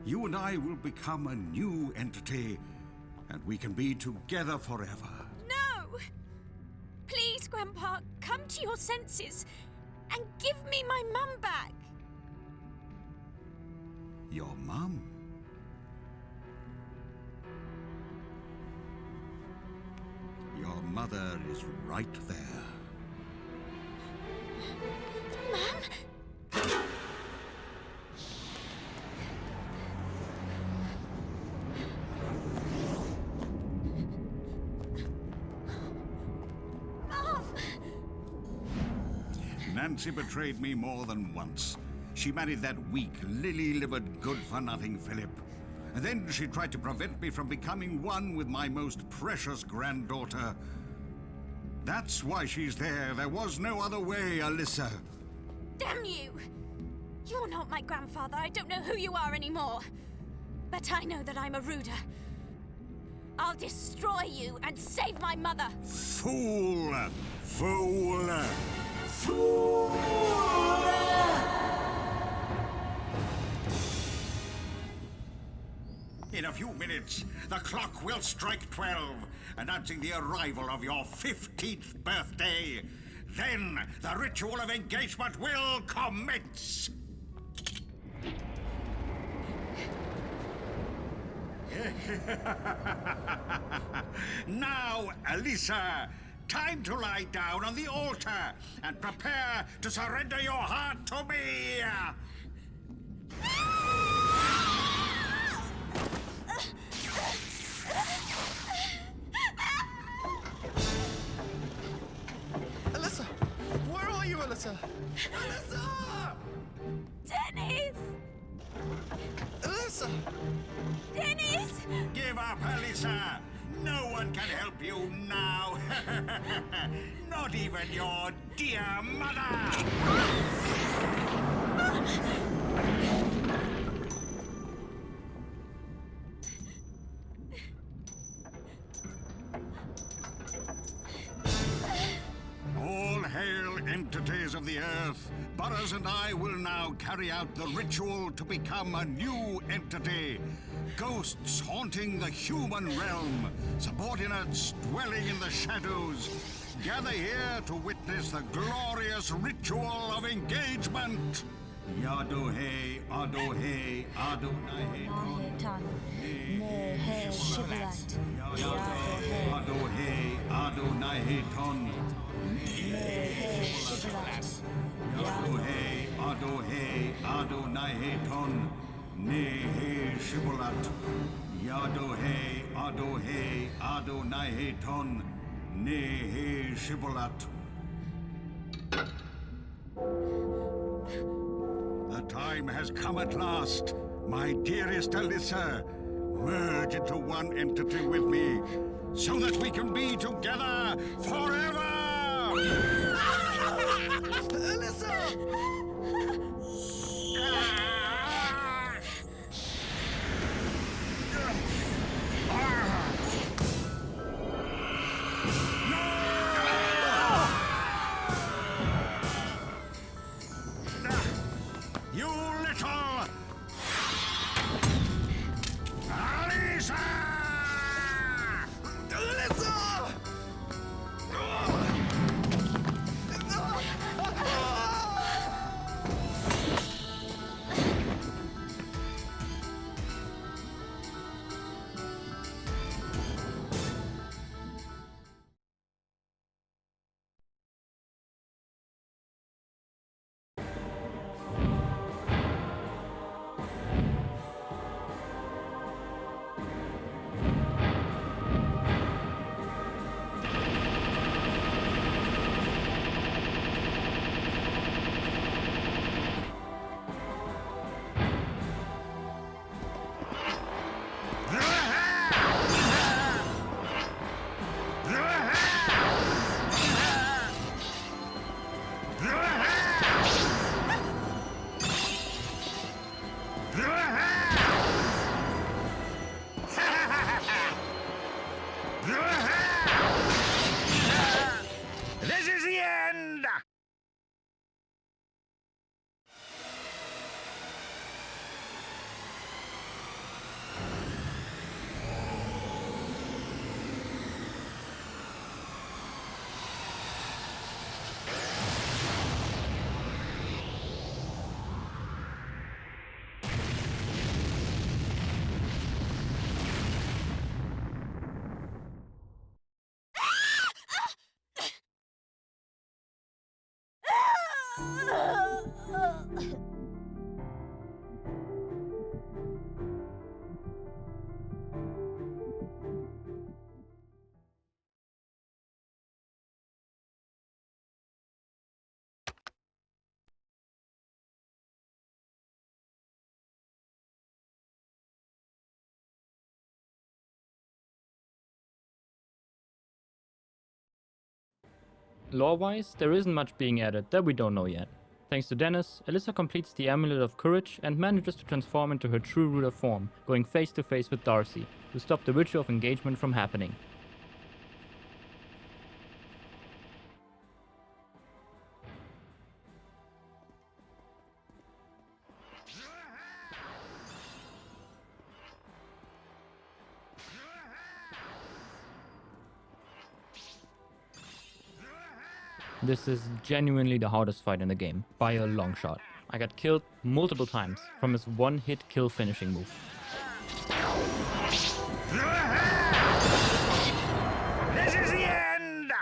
K: you and I will become a new entity, and we can be together forever.
C: No! Please, Grandpa, come to your senses and give me my mum back.
K: Your mum? Your mother is right there.
C: Mum? Mum!
D: Nancy betrayed me more than once. She married that weak, lily-livered, good-for-nothing Philip. And then she tried to prevent me from becoming one with my most precious granddaughter. That's why she's there. There was no other way, Alyssa.
C: Damn you! You're not my grandfather. I don't know who you are anymore. But I know that I'm a rooder. I'll destroy you and save my mother.
D: Fool! Fool! Fool! In a few minutes, the clock will strike 12, announcing the arrival of your 15th birthday. Then, the ritual of engagement will commence. Now, Alyssa, time to lie down on the altar and prepare to surrender your heart to me.
H: Alyssa! Where are you, Alyssa? Alyssa!
C: Dennis!
H: Alyssa!
C: Dennis!
D: Give up, Alyssa! No one can help you now. Not even your dear mother! All hail, entities of the earth. Burroughs and I will now carry out the ritual to become a new entity. Ghosts haunting the human realm, subordinates dwelling in the shadows. Gather here to witness the glorious ritual of engagement. Yadohe, Adohe, Adonai Ton. Nehe Shibulat. Yadohe, Adohe, Adonai Ton. Nehe Shibulat. Yadohe, Adohe, Adonai Ton. Nehe Shibulat. Yadohe, Adohe, Adonai Ton. Nehe Shibulat. The time has come at last. My dearest Alyssa, merge into one entity with me, so that we can be together forever!
H: Alyssa!
A: Lore-wise, there isn't much being added that we don't know yet. Thanks to Dennis, Alyssa completes the Amulet of Courage and manages to transform into her true rooter form, going face to face with Darcy, to stop the ritual of engagement from happening. This is genuinely the hardest fight in the game, by a long shot. I got killed multiple times from his one-hit kill finishing move.
L: This is the end!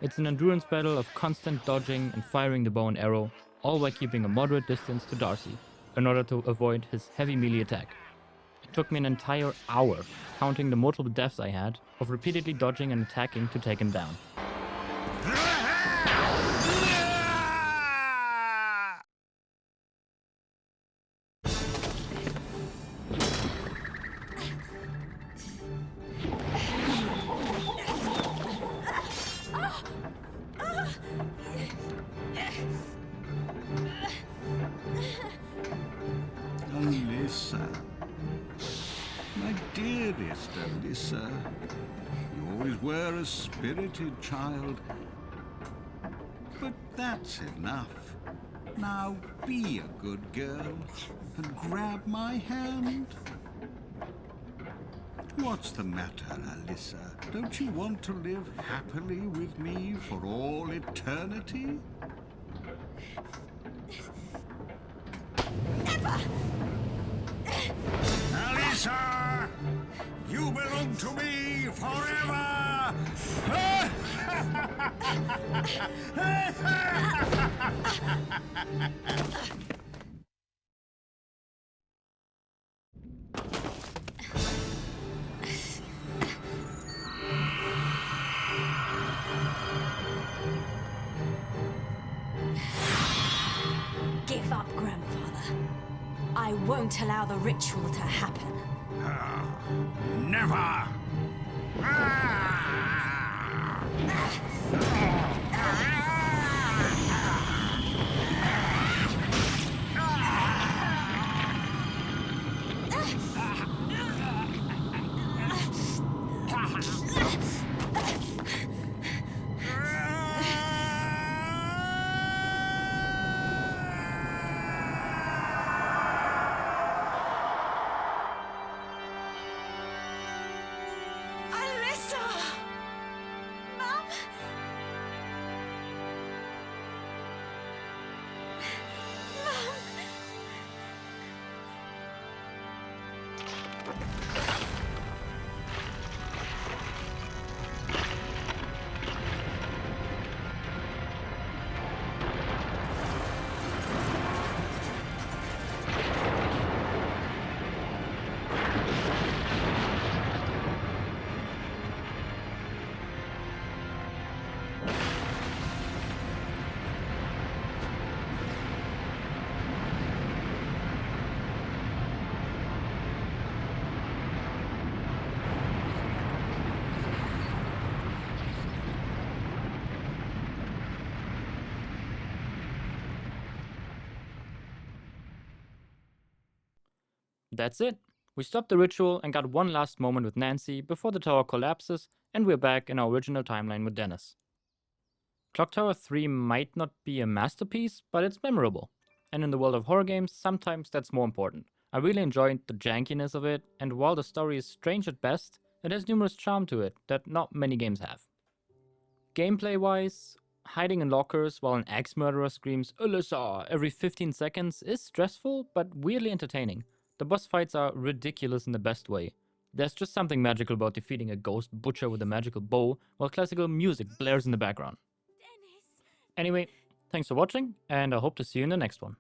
A: It's an endurance battle of constant dodging and firing the bow and arrow, all while keeping a moderate distance to Darcy, in order to avoid his heavy melee attack. It took me an entire hour, counting the multiple deaths I had, of repeatedly dodging and attacking to take him down.
K: Alyssa. My dearest Alyssa. You always were a spirited child. But that's enough. Now be a good girl and grab my hand. What's the matter, Alyssa? Don't you want to live happily with me for all eternity?
C: Never!
D: Alyssa! You belong to me forever!
C: Give up, Grandfather. I won't allow the ritual to happen.
D: Never!
B: Alyssa!
C: Mum? Mum?
A: That's it. We stopped the ritual and got one last moment with Nancy before the tower collapses, and we're back in our original timeline with Dennis. Clock Tower 3 might not be a masterpiece, but it's memorable. And in the world of horror games, sometimes that's more important. I really enjoyed the jankiness of it, and while the story is strange at best, it has numerous charm to it that not many games have. Gameplay-wise, hiding in lockers while an axe-murderer screams "Alyssa" every 15 seconds is stressful but weirdly entertaining. The boss fights are ridiculous in the best way. There's just something magical about defeating a ghost butcher with a magical bow while classical music blares in the background. Anyway, thanks for watching, and I hope to see you in the next one.